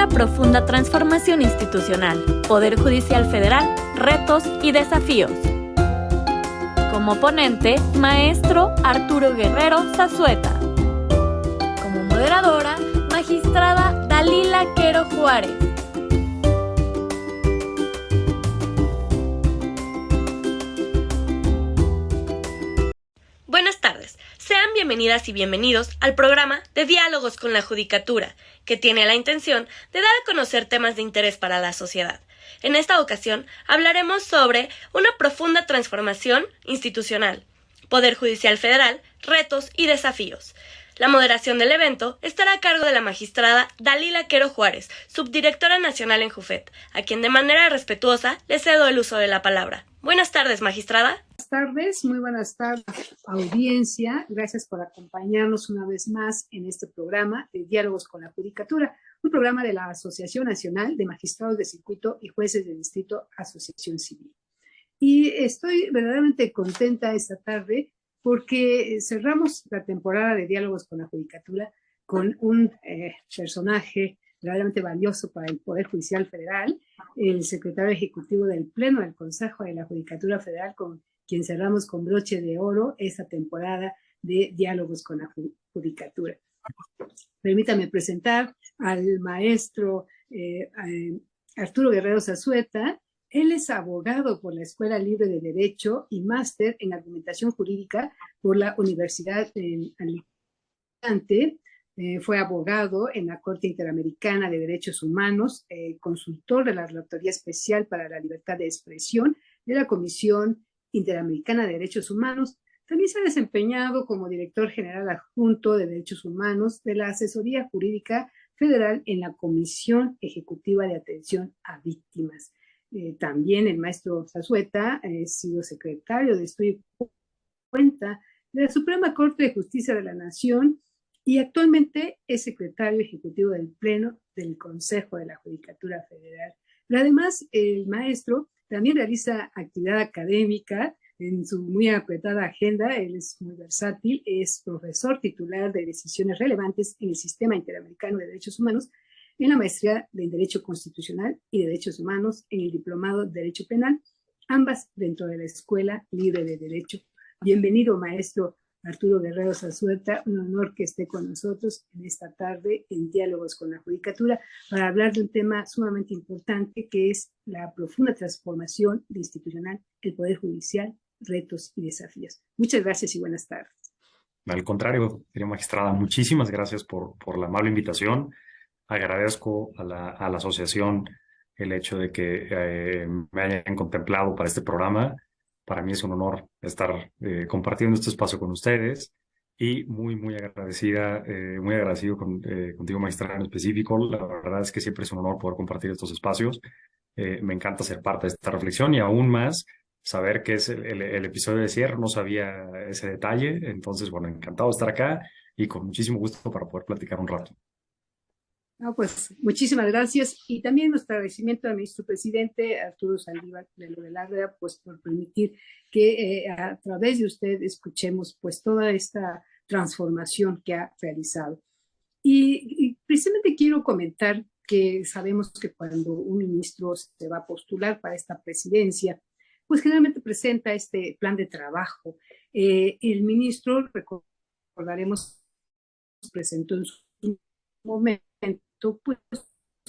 una profunda transformación institucional, Poder Judicial Federal, retos y desafíos. Como ponente, maestro Arturo Guerrero Zazueta. Como moderadora, magistrada Dalila Quero Juárez. Buenas tardes, sean bienvenidas y bienvenidos al programa de Diálogos con la Judicatura, que tiene la intención de dar a conocer temas de interés para la sociedad. En esta ocasión hablaremos sobre una profunda transformación institucional, Poder Judicial Federal, retos y desafíos. La moderación del evento estará a cargo de la magistrada Dalila Quero Juárez, subdirectora nacional en JUFET, a quien de manera respetuosa le cedo el uso de la palabra. Buenas tardes, magistrada. Buenas tardes, muy buenas tardes, audiencia. Gracias por acompañarnos una vez más en este programa de Diálogos con la Judicatura, un programa de la Asociación Nacional de Magistrados de Circuito y Jueces de Distrito, Asociación Civil. Y estoy verdaderamente contenta esta tarde porque cerramos la temporada de Diálogos con la Judicatura con un personaje verdaderamente valioso para el Poder Judicial Federal, el secretario ejecutivo del Pleno del Consejo de la Judicatura Federal, con quien cerramos con broche de oro esta temporada de Diálogos con la Judicatura. Permítame presentar al maestro Arturo Guerrero Zazueta. Él es abogado por la Escuela Libre de Derecho y máster en Argumentación Jurídica por la Universidad de Alicante. Fue abogado en la Corte Interamericana de Derechos Humanos, consultor de la Relatoría Especial para la Libertad de Expresión de la Comisión Interamericana de Derechos Humanos. También se ha desempeñado como director general adjunto de Derechos Humanos de la Asesoría Jurídica Federal en la Comisión Ejecutiva de Atención a Víctimas. También el maestro Zazueta ha sido secretario de Estudio y Cuenta de la Suprema Corte de Justicia de la Nación y actualmente es secretario ejecutivo del Pleno del Consejo de la Judicatura Federal. Pero además, el maestro también realiza actividad académica en su muy apretada agenda. Él es muy versátil, es profesor titular de decisiones relevantes en el Sistema Interamericano de Derechos Humanos, en la maestría de Derecho Constitucional y de Derechos Humanos, en el Diplomado de Derecho Penal, ambas dentro de la Escuela Libre de Derecho. Bienvenido, maestro Arturo Guerrero Zazueta, un honor que esté con nosotros en esta tarde en Diálogos con la Judicatura para hablar de un tema sumamente importante que es la profunda transformación institucional del Poder Judicial, retos y desafíos. Muchas gracias y buenas tardes. Al contrario, señora magistrada, muchísimas gracias por la amable invitación. Agradezco a la asociación el hecho de que me hayan contemplado para este programa. Para mí es un honor estar compartiendo este espacio con ustedes y muy agradecido contigo, magistrada, en específico. La verdad es que siempre es un honor poder compartir estos espacios. Me encanta ser parte de esta reflexión y aún más saber que es el episodio de cierre. No sabía ese detalle, entonces, bueno, encantado de estar acá y con muchísimo gusto para poder platicar un rato. No, pues muchísimas gracias y también nuestro agradecimiento al ministro presidente Arturo Saldívar de lo de Larrea, pues por permitir que a través de usted escuchemos pues toda esta transformación que ha realizado. Y precisamente quiero comentar que sabemos que cuando un ministro se va a postular para esta presidencia, pues generalmente presenta este plan de trabajo. El ministro, recordaremos, presentó en su momento pues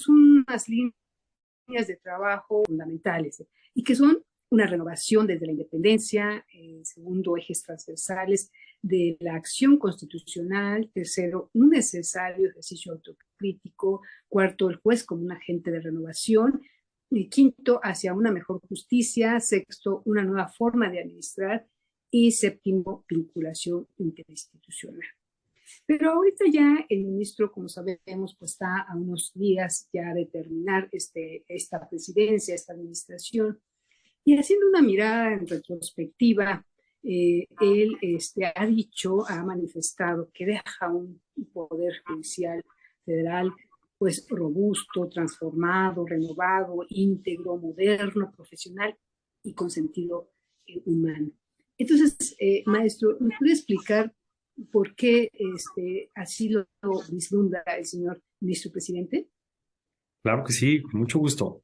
unas líneas de trabajo fundamentales y que son una renovación desde la independencia, segundo, ejes transversales de la acción constitucional, tercero, un necesario ejercicio autocrítico, cuarto, el juez como un agente de renovación, y quinto, hacia una mejor justicia, sexto, una nueva forma de administrar y séptimo, vinculación interinstitucional. Pero ahorita ya el ministro, como sabemos, pues está a unos días ya de terminar esta presidencia, esta administración, y haciendo una mirada en retrospectiva, él ha manifestado que deja un poder judicial federal pues robusto, transformado, renovado, íntegro, moderno, profesional y con sentido humano. Entonces, maestro, ¿me puede explicar por qué así lo vislumbra el señor ministro presidente? Claro que sí, con mucho gusto.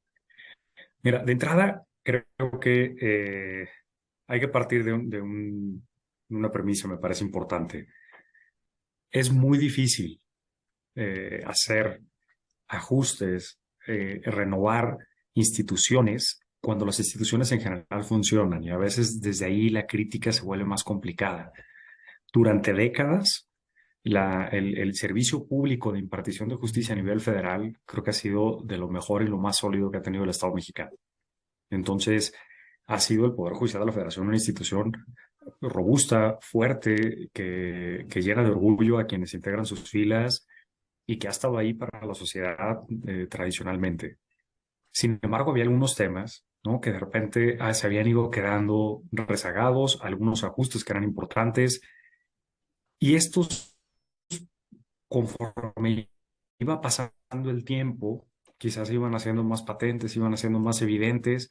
Mira, de entrada, creo que hay que partir de una premisa, me parece importante. Es muy difícil hacer ajustes, renovar instituciones cuando las instituciones en general funcionan y a veces desde ahí la crítica se vuelve más complicada. Durante décadas, el servicio público de impartición de justicia a nivel federal creo que ha sido de lo mejor y lo más sólido que ha tenido el Estado mexicano. Entonces, ha sido el Poder Judicial de la Federación una institución robusta, fuerte, que llena de orgullo a quienes integran sus filas y que ha estado ahí para la sociedad tradicionalmente. Sin embargo, había algunos temas, ¿no? Que de repente se habían ido quedando rezagados, algunos ajustes que eran importantes, y estos, conforme iba pasando el tiempo, quizás iban haciendo más patentes, iban haciendo más evidentes,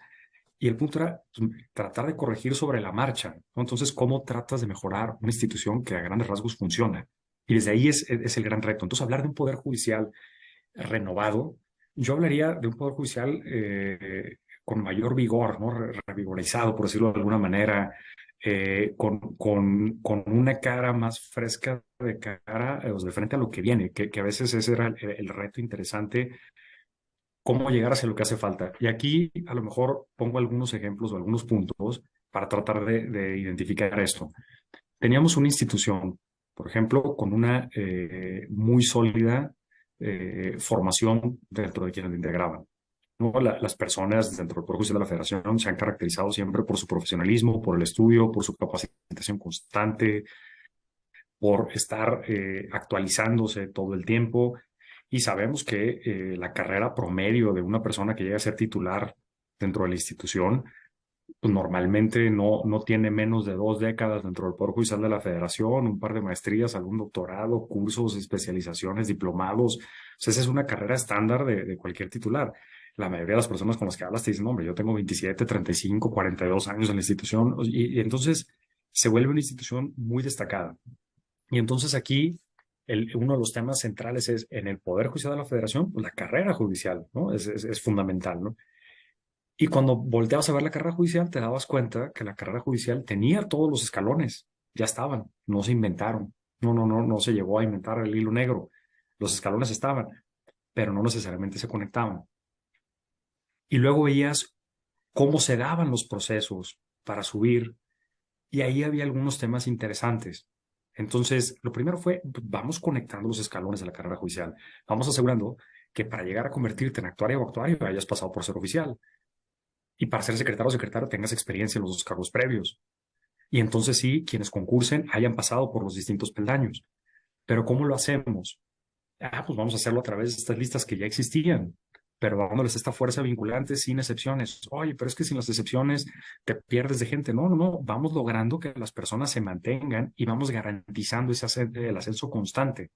y el punto era pues, tratar de corregir sobre la marcha, ¿no? Entonces, ¿cómo tratas de mejorar una institución que a grandes rasgos funciona? Y desde ahí es el gran reto. Entonces, hablar de un poder judicial renovado, yo hablaría de un poder judicial con mayor vigor, ¿no? Revigorizado, por decirlo de alguna manera, con una cara más fresca de cara, de frente a lo que viene, que a veces ese era el reto interesante, cómo llegar hacia lo que hace falta. Y aquí a lo mejor pongo algunos ejemplos o algunos puntos para tratar de identificar esto. Teníamos una institución, por ejemplo, con una muy sólida formación dentro de quienes la integraban. ¿No? Las personas dentro del Poder Judicial de la Federación se han caracterizado siempre por su profesionalismo, por el estudio, por su capacitación constante, por estar actualizándose todo el tiempo. Y sabemos que la carrera promedio de una persona que llega a ser titular dentro de la institución pues normalmente no tiene menos de 2 décadas dentro del Poder Judicial de la Federación, un par de maestrías, algún doctorado, cursos, especializaciones, diplomados. O sea, esa es una carrera estándar de cualquier titular. La mayoría de las personas con las que hablas te dicen, hombre, yo tengo 27, 35, 42 años en la institución y entonces se vuelve una institución muy destacada. Y entonces aquí uno de los temas centrales es en el Poder Judicial de la Federación, pues la carrera judicial, ¿no? Es fundamental, ¿no? Y cuando volteabas a ver la carrera judicial, te dabas cuenta que la carrera judicial tenía todos los escalones, ya estaban, no se inventaron. No se llegó a inventar el hilo negro. Los escalones estaban, pero no necesariamente se conectaban. Y luego veías cómo se daban los procesos para subir, y ahí había algunos temas interesantes. Entonces, lo primero fue, vamos conectando los escalones de la carrera judicial. Vamos asegurando que para llegar a convertirte en actuario o actuario hayas pasado por ser oficial. Y para ser secretario o secretario tengas experiencia en los 2 cargos previos. Y entonces sí, quienes concursen hayan pasado por los distintos peldaños. Pero ¿cómo lo hacemos? Pues vamos a hacerlo a través de estas listas que ya existían, pero dándoles esta fuerza vinculante sin excepciones. Oye, pero es que sin las excepciones te pierdes de gente. No. Vamos logrando que las personas se mantengan y vamos garantizando el ascenso constante.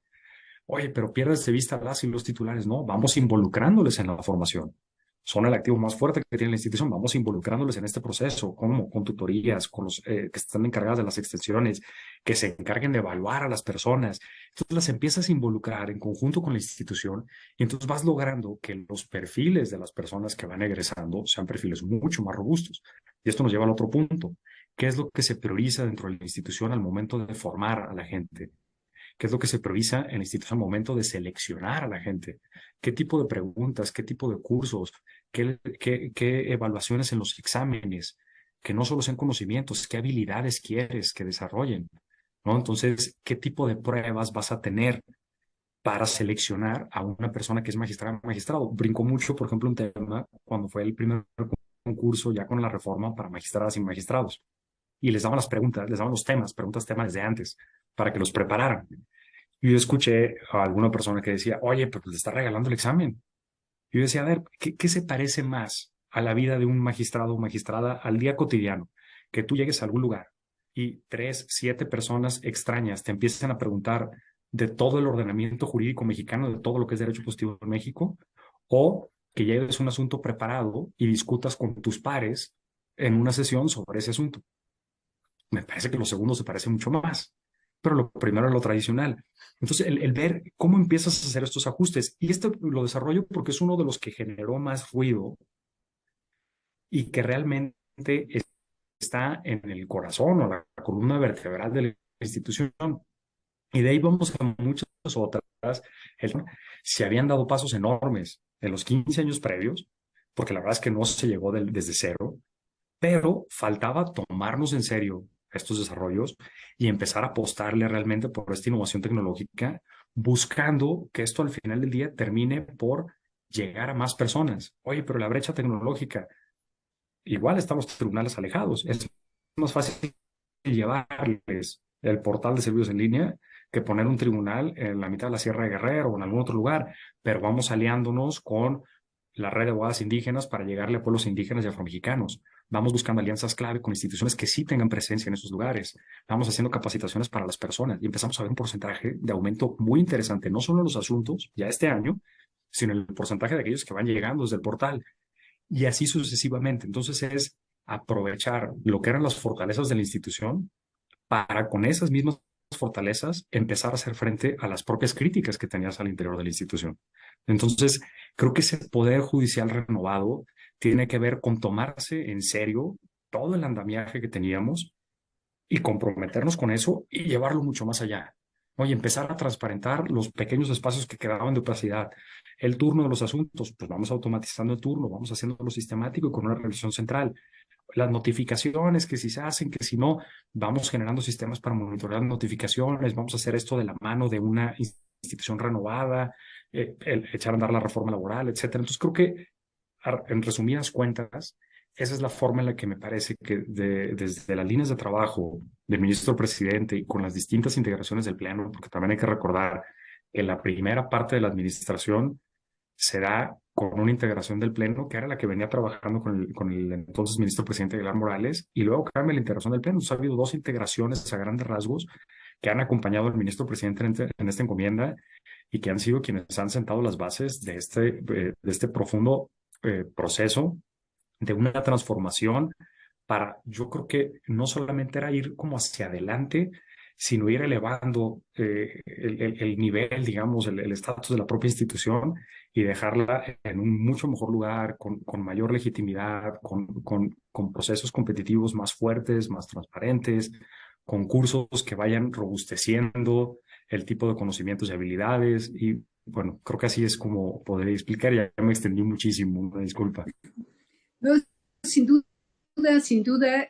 Oye, pero pierdes de vista a las y los titulares. No, vamos involucrándoles en la formación. Son el activo más fuerte que tiene la institución. Vamos involucrándoles en este proceso, como con tutorías, con los que están encargadas de las extensiones, que se encarguen de evaluar a las personas. Entonces las empiezas a involucrar en conjunto con la institución y entonces vas logrando que los perfiles de las personas que van egresando sean perfiles mucho más robustos. Y esto nos lleva al otro punto. ¿Qué es lo que se prioriza dentro de la institución al momento de formar a la gente? ¿Qué es lo que se prioriza en la institución al momento de seleccionar a la gente? ¿Qué tipo de preguntas, qué tipo de cursos, qué evaluaciones en los exámenes? Que no solo sean conocimientos, qué habilidades quieres que desarrollen, ¿no? Entonces, ¿qué tipo de pruebas vas a tener para seleccionar a una persona que es magistrada o magistrado? Brincó mucho, por ejemplo, un tema cuando fue el primer concurso ya con la reforma para magistradas y magistrados. Y les daban las preguntas, les daban los temas, temas desde antes, para que los prepararan. Y yo escuché a alguna persona que decía, oye, pero te está regalando el examen. Y yo decía, a ver, ¿qué se parece más a la vida de un magistrado o magistrada al día cotidiano? Que tú llegues a algún lugar y 3, 7 personas extrañas te empiezan a preguntar de todo el ordenamiento jurídico mexicano, de todo lo que es derecho positivo en México, o que lleves un asunto preparado y discutas con tus pares en una sesión sobre ese asunto. Me parece que lo segundo se parece mucho más. pero lo primero es lo tradicional. Entonces, el ver cómo empiezas a hacer estos ajustes, y esto lo desarrollo porque es uno de los que generó más ruido y que realmente está en el corazón o la columna vertebral de la institución. Y de ahí vamos a muchas otras. Se habían dado pasos enormes en los 15 años previos, porque la verdad es que no se llegó desde cero, pero faltaba tomarnos en serio estos desarrollos y empezar a apostarle realmente por esta innovación tecnológica, buscando que esto al final del día termine por llegar a más personas. Oye, pero la brecha tecnológica, igual están los tribunales alejados. Es más fácil llevarles el portal de servicios en línea que poner un tribunal en la mitad de la Sierra de Guerrero o en algún otro lugar, pero vamos aliándonos con la red de abogadas indígenas para llegarle a pueblos indígenas y afromexicanos. Vamos buscando alianzas clave con instituciones que sí tengan presencia en esos lugares. Vamos haciendo capacitaciones para las personas y empezamos a ver un porcentaje de aumento muy interesante, no solo en los asuntos ya este año, sino en el porcentaje de aquellos que van llegando desde el portal y así sucesivamente. Entonces es aprovechar lo que eran las fortalezas de la institución para con esas mismas fortalezas empezar a hacer frente a las propias críticas que tenías al interior de la institución. Entonces, creo que ese poder judicial renovado tiene que ver con tomarse en serio todo el andamiaje que teníamos y comprometernos con eso y llevarlo mucho más allá. Oye, empezar a transparentar los pequeños espacios que quedaban de opacidad. El turno de los asuntos, pues vamos automatizando el turno, vamos haciéndolo sistemático y con una revisión central. Las notificaciones, que si se hacen, que si no, vamos generando sistemas para monitorear notificaciones, vamos a hacer esto de la mano de una institución renovada, echar a andar la reforma laboral, etcétera. Entonces creo que, en resumidas cuentas, esa es la forma en la que me parece que desde las líneas de trabajo del ministro presidente y con las distintas integraciones del Pleno, porque también hay que recordar que la primera parte de la administración se da con una integración del Pleno, que era la que venía trabajando con el entonces ministro presidente Aguilar Morales, y luego cambia la integración del Pleno. Entonces, ha habido dos integraciones a grandes rasgos que han acompañado al ministro presidente en esta encomienda y que han sido quienes han sentado las bases de este profundo proceso de una transformación para, yo creo que no solamente era ir como hacia adelante, sino ir elevando el nivel, digamos, el estatus de la propia institución y dejarla en un mucho mejor lugar, con mayor legitimidad, con procesos competitivos más fuertes, más transparentes, concursos que vayan robusteciendo el tipo de conocimientos y habilidades. Y bueno, creo que así es como podría explicar. Ya me extendí muchísimo, una disculpa. No, sin duda, sin duda,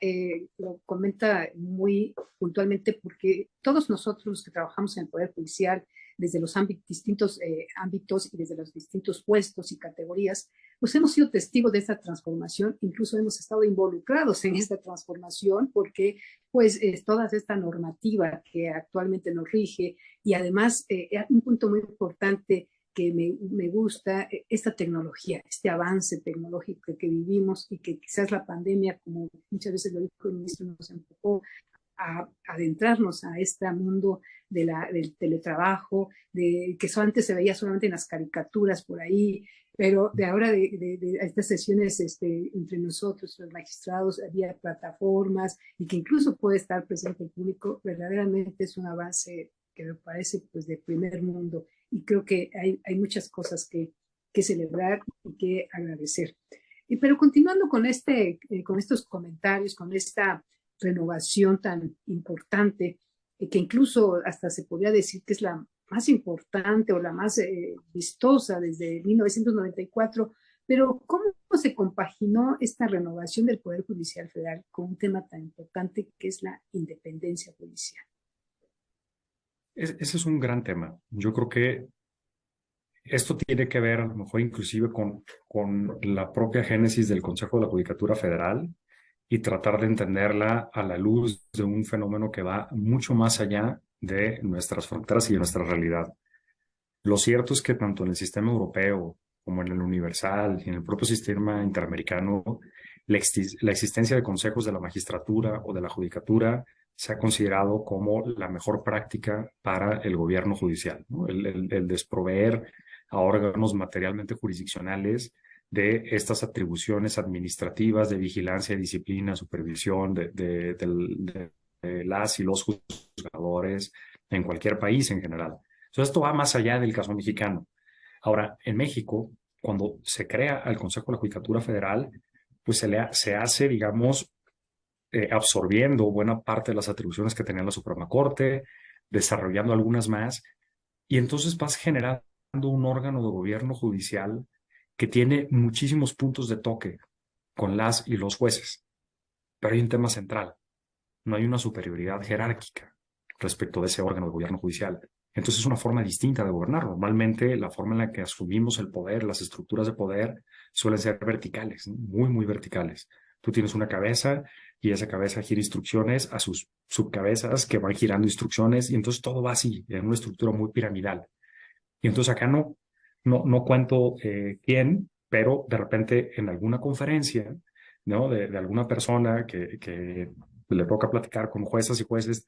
lo comenta muy puntualmente porque todos nosotros los que trabajamos en el Poder Judicial, desde los distintos ámbitos y desde los distintos puestos y categorías, pues hemos sido testigos de esta transformación, incluso hemos estado involucrados en esta transformación porque pues toda esta normativa que actualmente nos rige y además un punto muy importante que me gusta esta tecnología, este avance tecnológico que vivimos y que quizás la pandemia, como muchas veces lo dijo el ministro, nos empujó a adentrarnos a este mundo del teletrabajo, que eso antes se veía solamente en las caricaturas por ahí, pero de ahora de estas sesiones entre nosotros, los magistrados, había plataformas y que incluso puede estar presente el público, verdaderamente es un avance que me parece pues de primer mundo y creo que hay muchas cosas que celebrar y que agradecer. Pero continuando con estos comentarios, con esta renovación tan importante, que incluso hasta se podría decir que es la más importante o la más vistosa desde 1994, pero ¿cómo se compaginó esta renovación del Poder Judicial Federal con un tema tan importante que es la independencia judicial? Ese es un gran tema. Yo creo que esto tiene que ver a lo mejor inclusive con la propia génesis del Consejo de la Judicatura Federal y tratar de entenderla a la luz de un fenómeno que va mucho más allá de nuestras fronteras y de nuestra realidad. Lo cierto es que tanto en el sistema europeo como en el universal y en el propio sistema interamericano, la existencia de consejos de la magistratura o de la judicatura se ha considerado como la mejor práctica para el gobierno judicial, ¿no? El desproveer a órganos materialmente jurisdiccionales de estas atribuciones administrativas de vigilancia, disciplina, supervisión, de las y los juzgadores en cualquier país en general. Entonces, esto va más allá del caso mexicano. Ahora, en México, cuando se crea el Consejo de la Judicatura Federal, pues se hace, digamos, absorbiendo buena parte de las atribuciones que tenía la Suprema Corte, desarrollando algunas más, y entonces vas generando un órgano de gobierno judicial que tiene muchísimos puntos de toque con las y los jueces. Pero hay un tema central: no hay una superioridad jerárquica respecto de ese órgano de gobierno judicial. Entonces es una forma distinta de gobernar. Normalmente la forma en la que asumimos el poder, las estructuras de poder, suelen ser verticales, ¿no? Muy, muy verticales. Tú tienes una cabeza y esa cabeza gira instrucciones a sus subcabezas que van girando instrucciones, y entonces todo va así, en una estructura muy piramidal. Y entonces acá no cuento quién, pero de repente en alguna conferencia, ¿no? De alguna persona que le toca platicar con juezas y jueces,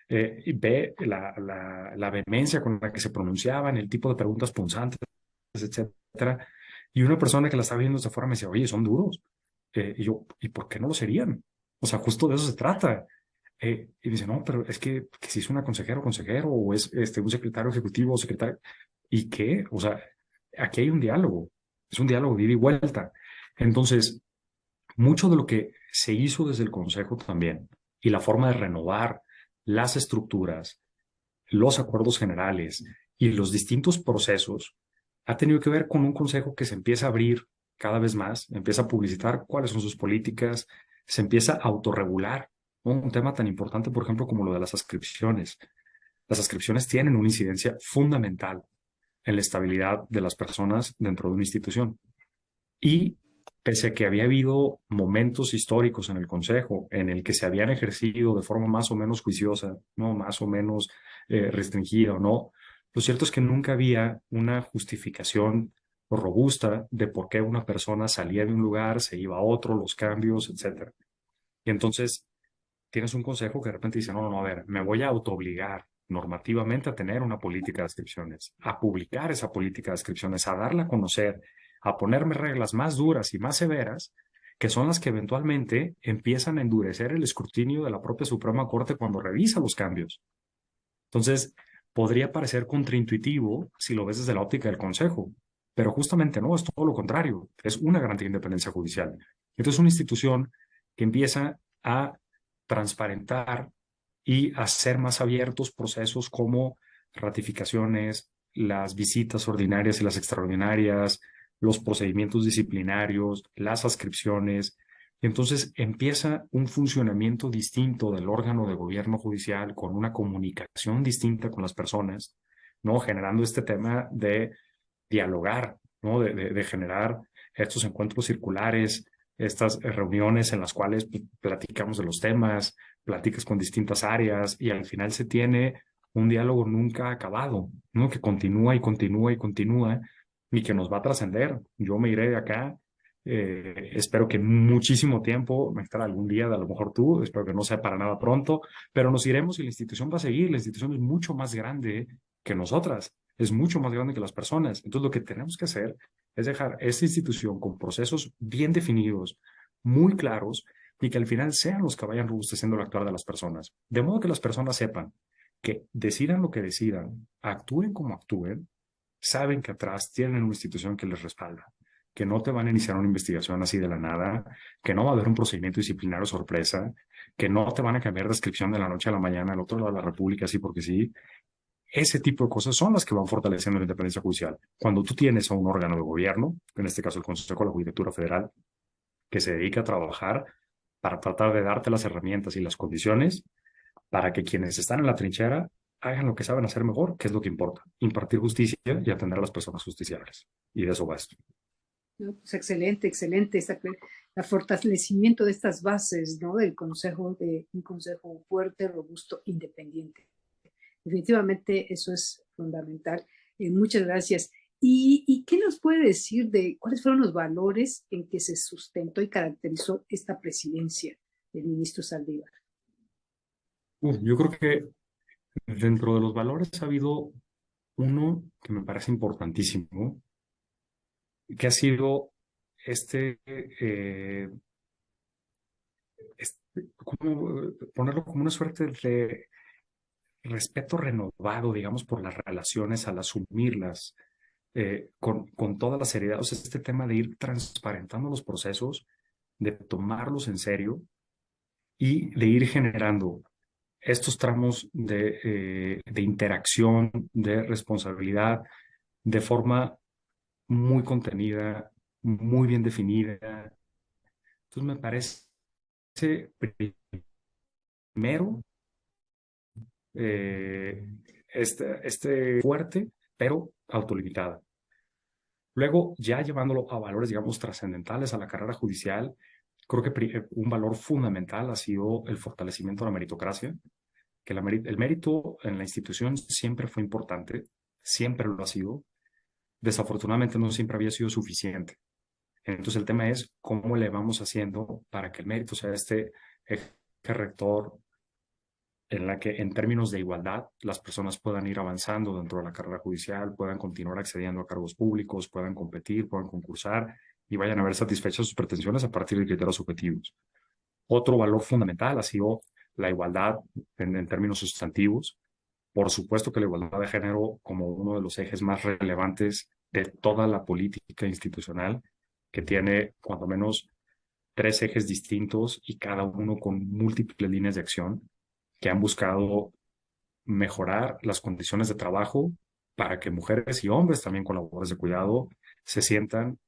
y ve la vehemencia con la que se pronunciaban, el tipo de preguntas punzantes, etcétera. Y una persona que la estaba viendo de esta forma me decía, oye, son duros. Y yo, ¿y por qué no lo serían? O sea, justo de eso se trata. Y dice, no, pero es que si es una consejera o consejero, o es un secretario ejecutivo o secretario, ¿y qué? O sea, aquí hay un diálogo, es un diálogo de ida y vuelta. Entonces, mucho de lo que se hizo desde el Consejo también, y la forma de renovar las estructuras, los acuerdos generales y los distintos procesos, ha tenido que ver con un Consejo que se empieza a abrir cada vez más, empieza a publicitar cuáles son sus políticas, se empieza a autorregular, ¿no? Un tema tan importante, por ejemplo, como lo de las ascripciones. Las ascripciones tienen una incidencia fundamental en la estabilidad de las personas dentro de una institución. Y pese a que había habido momentos históricos en el Consejo en el que se habían ejercido de forma más o menos juiciosa, ¿no? Más o menos restringida o no, lo cierto es que nunca había una justificación robusta de por qué una persona salía de un lugar, se iba a otro, los cambios, etcétera. Y entonces tienes un consejo que de repente dice, no, a ver, me voy a autoobligar normativamente a tener una política de ascripciones, a publicar esa política de ascripciones, a darla a conocer, a ponerme reglas más duras y más severas, que son las que eventualmente empiezan a endurecer el escrutinio de la propia Suprema Corte cuando revisa los cambios. Entonces, podría parecer contraintuitivo si lo ves desde la óptica del Consejo, pero justamente no, es todo lo contrario, es una garantía de independencia judicial. Entonces, es una institución que empieza a transparentar y hacer más abiertos procesos como ratificaciones, las visitas ordinarias y las extraordinarias, los procedimientos disciplinarios, las ascripciones. Y entonces empieza un funcionamiento distinto del órgano de gobierno judicial, con una comunicación distinta con las personas, ¿no? Generando este tema de dialogar, ¿no? De generar estos encuentros circulares, estas reuniones en las cuales platicamos de los temas, platicas con distintas áreas, y al final se tiene un diálogo nunca acabado, ¿no? Que continúa y continúa y continúa, y que nos va a trascender. Yo me iré de acá, espero que muchísimo tiempo, me estará algún día, a lo mejor tú, espero que no sea para nada pronto, pero nos iremos y la institución va a seguir. La institución es mucho más grande que nosotras, es mucho más grande que las personas. Entonces lo que tenemos que hacer es dejar esta institución con procesos bien definidos, muy claros, y que al final sean los que vayan robusteciendo el actuar de las personas. De modo que las personas sepan que decidan lo que decidan, actúen como actúen, saben que atrás tienen una institución que les respalda, que no te van a iniciar una investigación así de la nada, que no va a haber un procedimiento disciplinario sorpresa, que no te van a cambiar de descripción de la noche a la mañana al otro lado de la República así porque sí. Ese tipo de cosas son las que van fortaleciendo la independencia judicial. Cuando tú tienes a un órgano de gobierno, en este caso el Consejo de la Judicatura Federal, que se dedica a trabajar para tratar de darte las herramientas y las condiciones para que quienes están en la trinchera hagan lo que saben hacer mejor, que es lo que importa: impartir justicia y atender a las personas justiciables. Y de eso va esto. No, pues excelente, excelente. El fortalecimiento de estas bases, ¿no? Del consejo, de un consejo fuerte, robusto, independiente. Definitivamente eso es fundamental. Muchas gracias. ¿Y qué nos puede decir de cuáles fueron los valores en que se sustentó y caracterizó esta presidencia del ministro Saldívar? Yo creo que dentro de los valores ha habido uno que me parece importantísimo, que ha sido este ponerlo como una suerte de respeto renovado, digamos, por las relaciones al asumirlas con toda la seriedad. O sea, este tema de ir transparentando los procesos, de tomarlos en serio y de ir generando estos tramos de interacción, de responsabilidad, de forma muy contenida, muy bien definida. Entonces me parece primero eh, este fuerte, pero autolimitada. Luego, ya llevándolo a valores, digamos, trascendentales a la carrera judicial, creo que un valor fundamental ha sido el fortalecimiento de la meritocracia, que el mérito en la institución siempre fue importante, siempre lo ha sido. Desafortunadamente no siempre había sido suficiente. Entonces el tema es cómo le vamos haciendo para que el mérito sea este eje rector en la que en términos de igualdad las personas puedan ir avanzando dentro de la carrera judicial, puedan continuar accediendo a cargos públicos, puedan competir, puedan concursar y vayan a ver satisfechas sus pretensiones a partir de criterios objetivos. Otro valor fundamental ha sido la igualdad en términos sustantivos. Por supuesto que la igualdad de género como uno de los ejes más relevantes de toda la política institucional, que tiene cuando menos 3 ejes distintos y cada uno con múltiples líneas de acción que han buscado mejorar las condiciones de trabajo para que mujeres y hombres también con labores de cuidado se sientan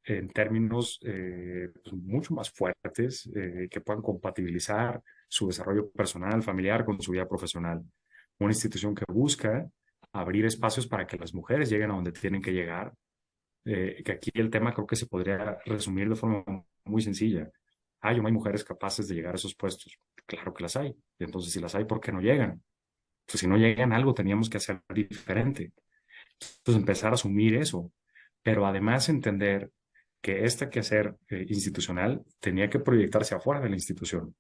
en términos pues, mucho más fuertes, que puedan compatibilizar su desarrollo personal, familiar con su vida profesional. Una institución que busca abrir espacios para que las mujeres lleguen a donde tienen que llegar, que aquí el tema creo que se podría resumir de forma muy sencilla. ¿Hay o no hay mujeres capaces de llegar a esos puestos? Claro que las hay. Y entonces, si las hay, ¿por qué no llegan? Pues si no llegan, algo teníamos que hacer diferente. Entonces, empezar a asumir eso, pero además entender que este quehacer institucional tenía que proyectarse afuera de la institución.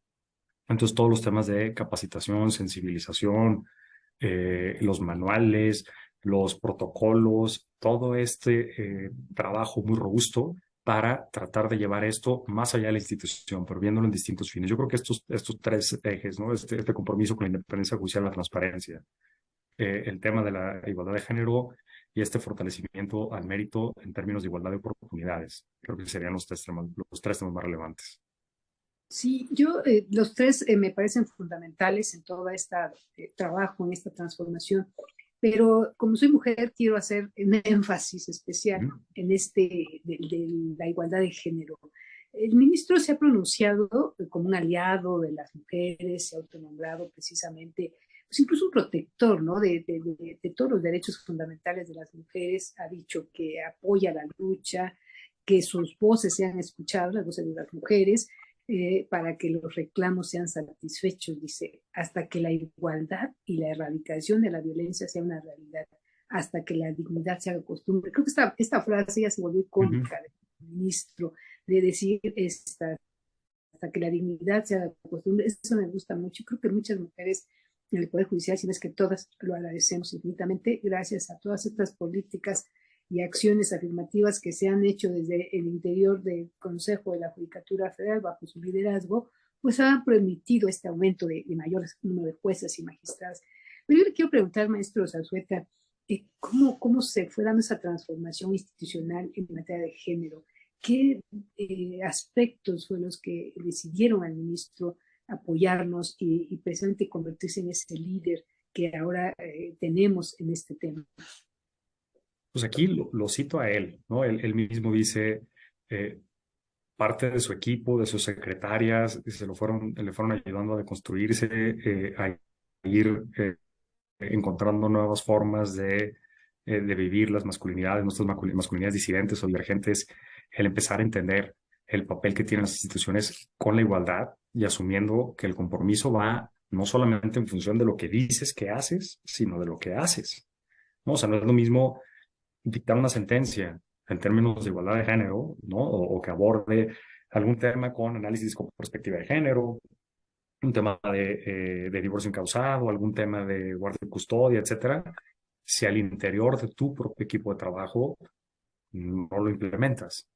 Entonces, todos los temas de capacitación, sensibilización, los manuales, los protocolos, todo este trabajo muy robusto para tratar de llevar esto más allá de la institución, pero viéndolo en distintos fines. Yo creo que estos 3 ejes, ¿no? Este compromiso con la independencia judicial, la transparencia, el tema de la igualdad de género y este fortalecimiento al mérito en términos de igualdad de oportunidades. Creo que serían los 3 temas más relevantes. Sí, los tres me parecen fundamentales en todo este trabajo, en esta transformación, pero como soy mujer, quiero hacer un énfasis especial en de la igualdad de género. El ministro se ha pronunciado como un aliado de las mujeres, se ha autonombrado precisamente, pues incluso un protector, ¿no? De todos los derechos fundamentales de las mujeres, ha dicho que apoya la lucha, que sus voces sean escuchadas, las voces de las mujeres, para que los reclamos sean satisfechos, dice, hasta que la igualdad y la erradicación de la violencia sea una realidad, hasta que la dignidad se haga costumbre. Creo que esta frase ya se volvió icónica del ministro, de decir hasta que la dignidad se haga costumbre. Eso me gusta mucho. Creo que muchas mujeres en el Poder Judicial, si no es que todas, lo agradecemos infinitamente, gracias a todas estas políticas y acciones afirmativas que se han hecho desde el interior del Consejo de la Judicatura Federal bajo su liderazgo, pues han permitido este aumento de mayor número de jueces y magistradas. Pero yo le quiero preguntar, maestro Zalzueta, ¿cómo se fue dando esa transformación institucional en materia de género? ¿Qué aspectos fueron los que decidieron al ministro apoyarnos y precisamente convertirse en ese líder que ahora tenemos en este tema? Pues aquí lo cito a él, ¿no? Él mismo dice, parte de su equipo, de sus secretarias, le fueron ayudando a deconstruirse, a ir encontrando nuevas formas de vivir las masculinidades, nuestras masculinidades disidentes o divergentes, el empezar a entender el papel que tienen las instituciones con la igualdad y asumiendo que el compromiso va no solamente en función de lo que dices que haces, sino de lo que haces, ¿no? O sea, no es lo mismo dictar una sentencia en términos de igualdad de género, ¿no? O que aborde algún tema con análisis con perspectiva de género, un tema de divorcio incausado, algún tema de guardia y custodia, etcétera, si al interior de tu propio equipo de trabajo no lo implementas.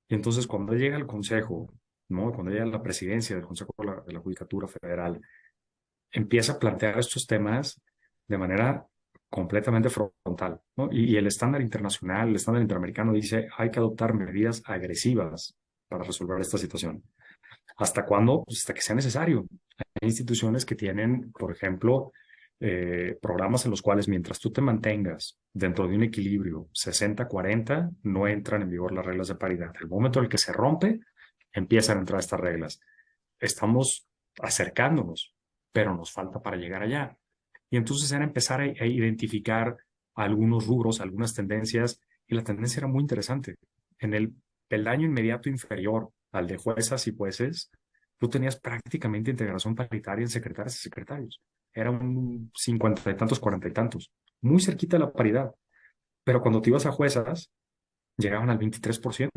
Y entonces cuando llega al consejo, ¿no? Cuando llega a la presidencia del Consejo de la Judicatura Federal, empieza a plantear estos temas de manera completamente frontal, ¿no? Y el estándar internacional, el estándar interamericano dice hay que adoptar medidas agresivas para resolver esta situación. ¿Hasta cuándo? Pues hasta que sea necesario. Hay instituciones que tienen, por ejemplo, programas en los cuales mientras tú te mantengas dentro de un equilibrio 60-40, no entran en vigor las reglas de paridad. El momento en el que se rompe, empiezan a entrar estas reglas. Estamos acercándonos, pero nos falta para llegar allá. Y entonces era empezar a identificar algunos rubros, algunas tendencias, y la tendencia era muy interesante. En el peldaño inmediato inferior al de juezas y jueces, tú tenías prácticamente integración paritaria en secretarias y secretarios. Era un 50 y tantos, 40 y tantos, muy cerquita de la paridad. Pero cuando te ibas a juezas, llegaban al 23%,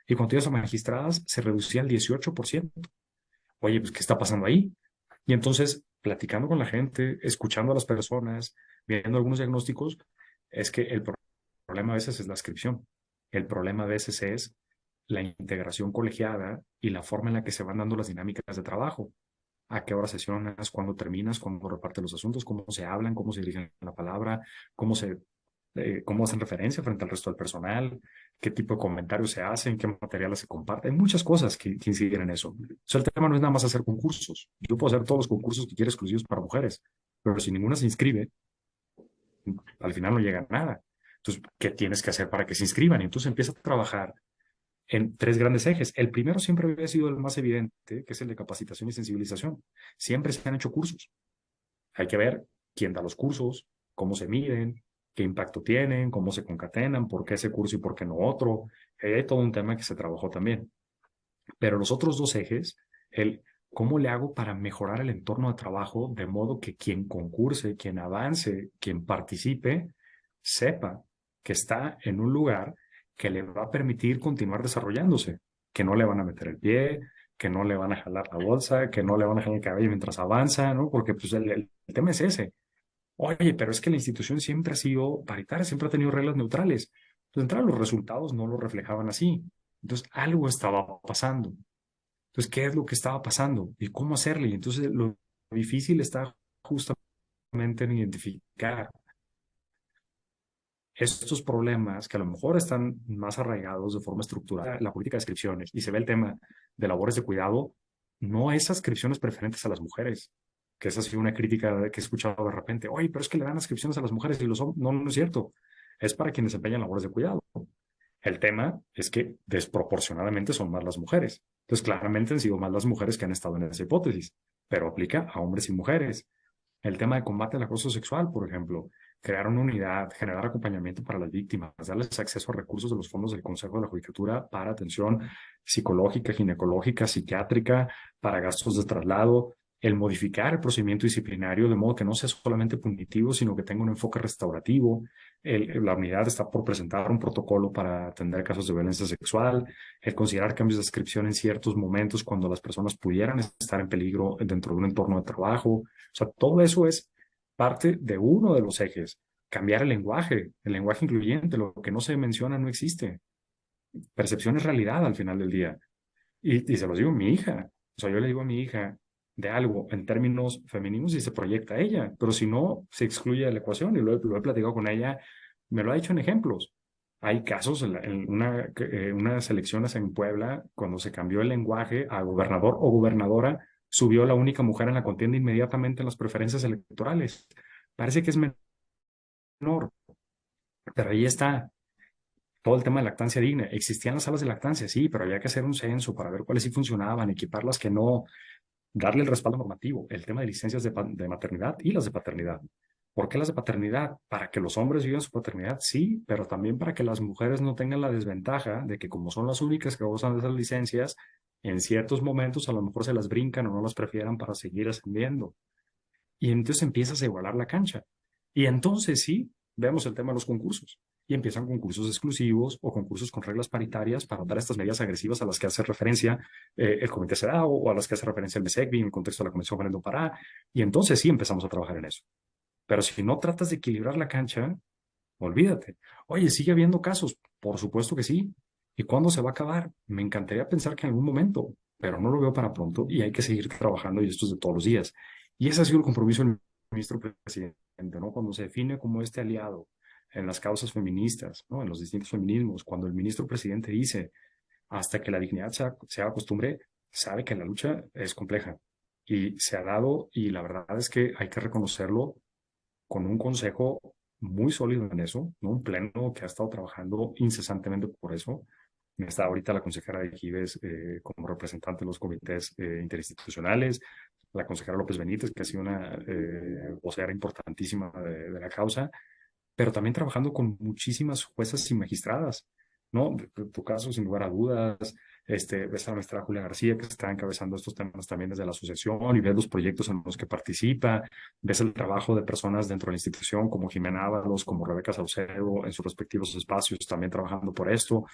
y cuando te ibas a magistradas, se reducía al 18%. Oye, pues, ¿qué está pasando ahí? Y entonces, platicando con la gente, escuchando a las personas, viendo algunos diagnósticos, es que el problema a veces es la adscripción. El problema a veces es la integración colegiada y la forma en la que se van dando las dinámicas de trabajo. A qué hora sesionas, cuándo terminas, cuándo repartes los asuntos, cómo se hablan, cómo se dirigen la palabra, cómo hacen referencia frente al resto del personal, qué tipo de comentarios se hacen, qué materiales se comparten. Hay muchas cosas que inciden en eso. O sea, el tema no es nada más hacer concursos. Yo puedo hacer todos los concursos que quiera exclusivos para mujeres, pero si ninguna se inscribe, al final no llega a nada. Entonces, ¿qué tienes que hacer para que se inscriban? Y entonces empiezas a trabajar en tres grandes ejes. El primero siempre había sido el más evidente, que es el de capacitación y sensibilización. Siempre se han hecho cursos. Hay que ver quién da los cursos, cómo se miden, qué impacto tienen, cómo se concatenan, por qué ese curso y por qué no otro. Hay todo un tema que se trabajó también. Pero los otros dos ejes, el cómo le hago para mejorar el entorno de trabajo de modo que quien concurse, quien avance, quien participe, sepa que está en un lugar que le va a permitir continuar desarrollándose, que no le van a meter el pie, que no le van a jalar la bolsa, que no le van a jalar el cabello mientras avanza, ¿no? Porque pues el tema es ese. Oye, pero es que la institución siempre ha sido paritaria, siempre ha tenido reglas neutrales. Entonces, entrar los resultados no lo reflejaban así. Entonces, algo estaba pasando. Entonces, ¿qué es lo que estaba pasando? ¿Y cómo hacerle? Y entonces, lo difícil está justamente en identificar estos problemas que a lo mejor están más arraigados de forma estructural, la política de ascripciones, y se ve el tema de labores de cuidado, no esas ascripciones preferentes a las mujeres, que esa ha sido una crítica que he escuchado de repente. Oye, pero es que le dan ascripciones a las mujeres y los hombres. No, no es cierto. Es para quienes desempeñan labores de cuidado. El tema es que desproporcionadamente son más las mujeres. Entonces, claramente han sido más las mujeres que han estado en esa hipótesis, pero aplica a hombres y mujeres. El tema de combate al acoso sexual, por ejemplo, crear una unidad, generar acompañamiento para las víctimas, darles acceso a recursos de los fondos del Consejo de la Judicatura para atención psicológica, ginecológica, psiquiátrica, para gastos de traslado, el modificar el procedimiento disciplinario de modo que no sea solamente punitivo, sino que tenga un enfoque restaurativo. La unidad está por presentar un protocolo para atender casos de violencia sexual, el considerar cambios de adscripción en ciertos momentos cuando las personas pudieran estar en peligro dentro de un entorno de trabajo. O sea, todo eso es parte de uno de los ejes. Cambiar el lenguaje incluyente, lo que no se menciona no existe. Percepción es realidad al final del día. Y se los digo a mi hija. O sea, yo le digo a mi hija de algo en términos femeninos y se proyecta a ella, pero si no, se excluye de la ecuación y lo he platicado con ella, me lo ha dicho en ejemplos. Hay casos en unas elecciones en Puebla, cuando se cambió el lenguaje a gobernador o gobernadora, subió la única mujer en la contienda inmediatamente en las preferencias electorales. Parece que es menor, pero ahí está. Todo el tema de lactancia digna. Existían las salas de lactancia, sí, pero había que hacer un censo para ver cuáles sí funcionaban, equipar las que no, darle el respaldo normativo. El tema de licencias de maternidad y las de paternidad. ¿Por qué las de paternidad? Para que los hombres vivan su paternidad, sí, pero también para que las mujeres no tengan la desventaja de que como son las únicas que gozan de esas licencias, en ciertos momentos a lo mejor se las brincan o no las prefieran para seguir ascendiendo. Y entonces empiezas a igualar la cancha. Y entonces sí, vemos el tema de los concursos. Y empiezan concursos exclusivos o concursos con reglas paritarias para dar estas medidas agresivas a las que hace referencia el Comité CEDAW o a las que hace referencia el MESECBI en el contexto de la Comisión General de Pará. Y entonces sí empezamos a trabajar en eso. Pero si no tratas de equilibrar la cancha, olvídate. Oye, ¿sigue habiendo casos? Por supuesto que sí. ¿Y cuándo se va a acabar? Me encantaría pensar que en algún momento, pero no lo veo para pronto y hay que seguir trabajando y esto es de todos los días. Y ese ha sido el compromiso del ministro presidente, ¿no? Cuando se define como este aliado en las causas feministas, ¿no? En los distintos feminismos, cuando el ministro presidente dice, hasta que la dignidad se haga costumbre, sabe que la lucha es compleja y se ha dado y la verdad es que hay que reconocerlo con un consejo muy sólido en eso, ¿no? Un pleno que ha estado trabajando incesantemente por eso. Está ahorita la consejera de Gives como representante de los comités interinstitucionales, la consejera López Benítez, que ha sido una vocera importantísima de la causa, pero también trabajando con muchísimas juezas y magistradas, ¿no? Tu caso, sin lugar a dudas, ves a la maestra Julia García, que está encabezando estos temas también desde la asociación, y ves los proyectos en los que participa, ves el trabajo de personas dentro de la institución, como Jimena Ábalos, como Rebeca Saucedo, en sus respectivos espacios, también trabajando por esto,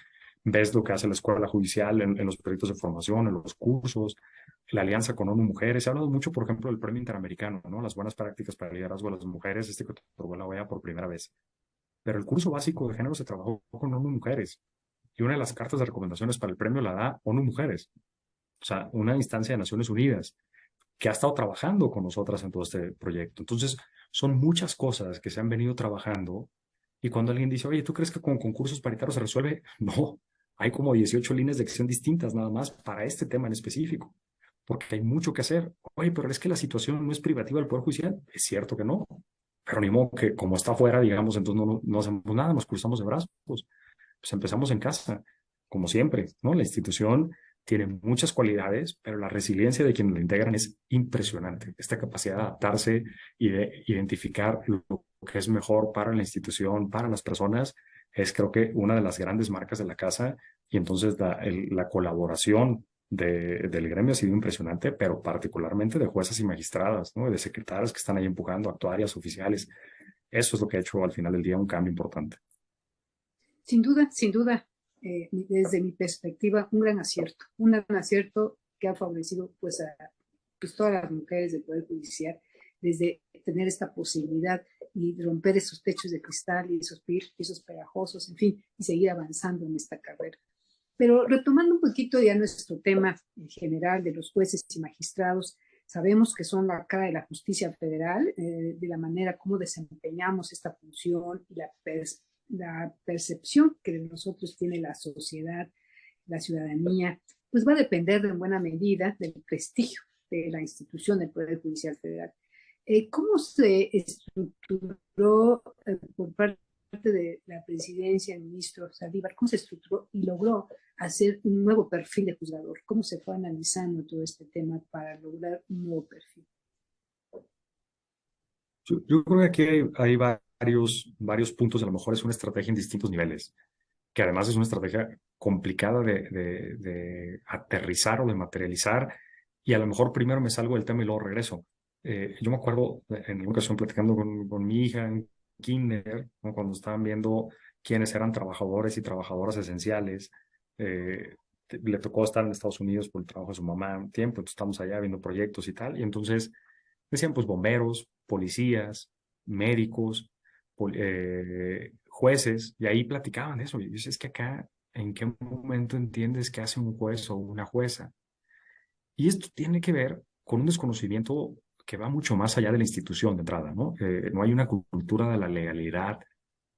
ves lo que hace la Escuela Judicial en los proyectos de formación, en los cursos, la alianza con ONU Mujeres. Se ha hablado mucho, por ejemplo, del Premio Interamericano, ¿no? Las buenas prácticas para el liderazgo de las mujeres, que otorgó la OEA por primera vez. Pero el curso básico de género se trabajó con ONU Mujeres. Y una de las cartas de recomendaciones para el premio la da ONU Mujeres. O sea, una instancia de Naciones Unidas que ha estado trabajando con nosotras en todo este proyecto. Entonces, son muchas cosas que se han venido trabajando. Y cuando alguien dice, oye, ¿tú crees que con concursos paritarios se resuelve? No, hay como 18 líneas de acción distintas nada más para este tema en específico, porque hay mucho que hacer. Oye, pero es que la situación no es privativa del Poder Judicial. Es cierto que no, pero ni modo que como está afuera, digamos, entonces no hacemos nada, nos cruzamos de brazos. Pues empezamos en casa, como siempre, ¿no? La institución tiene muchas cualidades, pero la resiliencia de quienes la integran es impresionante. Esta capacidad de adaptarse y de identificar lo que es mejor para la institución, para las personas, es creo que una de las grandes marcas de la casa y entonces la colaboración del gremio ha sido impresionante, pero particularmente de jueces y magistradas, ¿no? De secretarias que están ahí empujando, actuarias, oficiales. Eso es lo que ha hecho al final del día un cambio importante. Sin duda, desde mi perspectiva, un gran acierto que ha favorecido pues a pues, todas las mujeres del Poder Judicial, desde tener esta posibilidad y romper esos techos de cristal y esos pisos pegajosos, en fin, y seguir avanzando en esta carrera. Pero retomando un poquito ya nuestro tema en general de los jueces y magistrados, sabemos que son la cara de la justicia federal, de la manera como desempeñamos esta función y la percepción que de nosotros tiene la sociedad, la ciudadanía, pues va a depender en buena medida del prestigio de la institución del Poder Judicial Federal. ¿Cómo se estructuró por parte de la presidencia, el ministro Saldívar, cómo se estructuró y logró hacer un nuevo perfil de juzgador? ¿Cómo se fue analizando todo este tema para lograr un nuevo perfil? Yo creo que aquí hay varios puntos, a lo mejor es una estrategia en distintos niveles, que además es una estrategia complicada de aterrizar o de materializar, y a lo mejor primero me salgo del tema y luego regreso. Yo me acuerdo en una ocasión platicando con mi hija en kinder, ¿no? Cuando estaban viendo quiénes eran trabajadores y trabajadoras esenciales. Le tocó estar en Estados Unidos por el trabajo de su mamá un tiempo, entonces estamos allá viendo proyectos y tal, y entonces decían pues bomberos, policías, médicos, jueces, y ahí platicaban de eso. Y dices, es que acá, ¿en qué momento entiendes qué hace un juez o una jueza? Y esto tiene que ver con un desconocimiento que va mucho más allá de la institución de entrada, ¿no? No hay una cultura de la legalidad,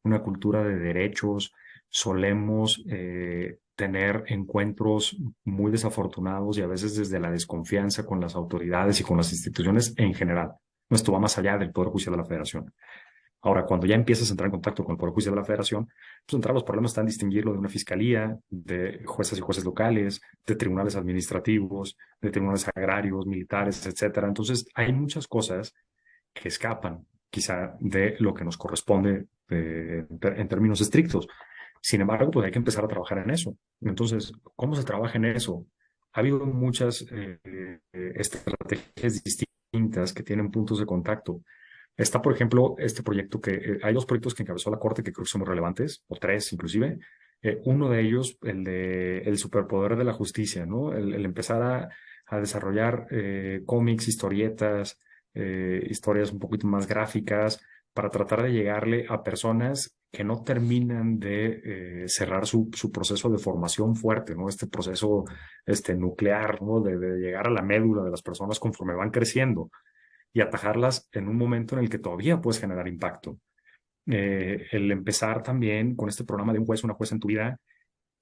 una cultura de derechos. Solemos tener encuentros muy desafortunados y a veces desde la desconfianza con las autoridades y con las instituciones en general. Esto va más allá del Poder Judicial de la Federación. Ahora, cuando ya empiezas a entrar en contacto con el Poder Judicial de la Federación, pues entrar los problemas están en distinguirlo de una fiscalía, de jueces y jueces locales, de tribunales administrativos, de tribunales agrarios, militares, etcétera. Entonces, hay muchas cosas que escapan quizá de lo que nos corresponde en términos estrictos. Sin embargo, pues hay que empezar a trabajar en eso. Entonces, ¿cómo se trabaja en eso? Ha habido muchas estrategias distintas que tienen puntos de contacto. Está, por ejemplo, este proyecto hay dos proyectos que encabezó la Corte que creo que son muy relevantes, o tres inclusive. Uno de ellos, el de el superpoder de la justicia, ¿no? El empezar a desarrollar cómics, historietas, historias un poquito más gráficas para tratar de llegarle a personas que no terminan de cerrar su proceso de formación fuerte, ¿no? Este proceso nuclear, ¿no? De llegar a la médula de las personas conforme van creciendo y atajarlas en un momento en el que todavía puedes generar impacto. El empezar también con este programa de un juez, una jueza en tu vida,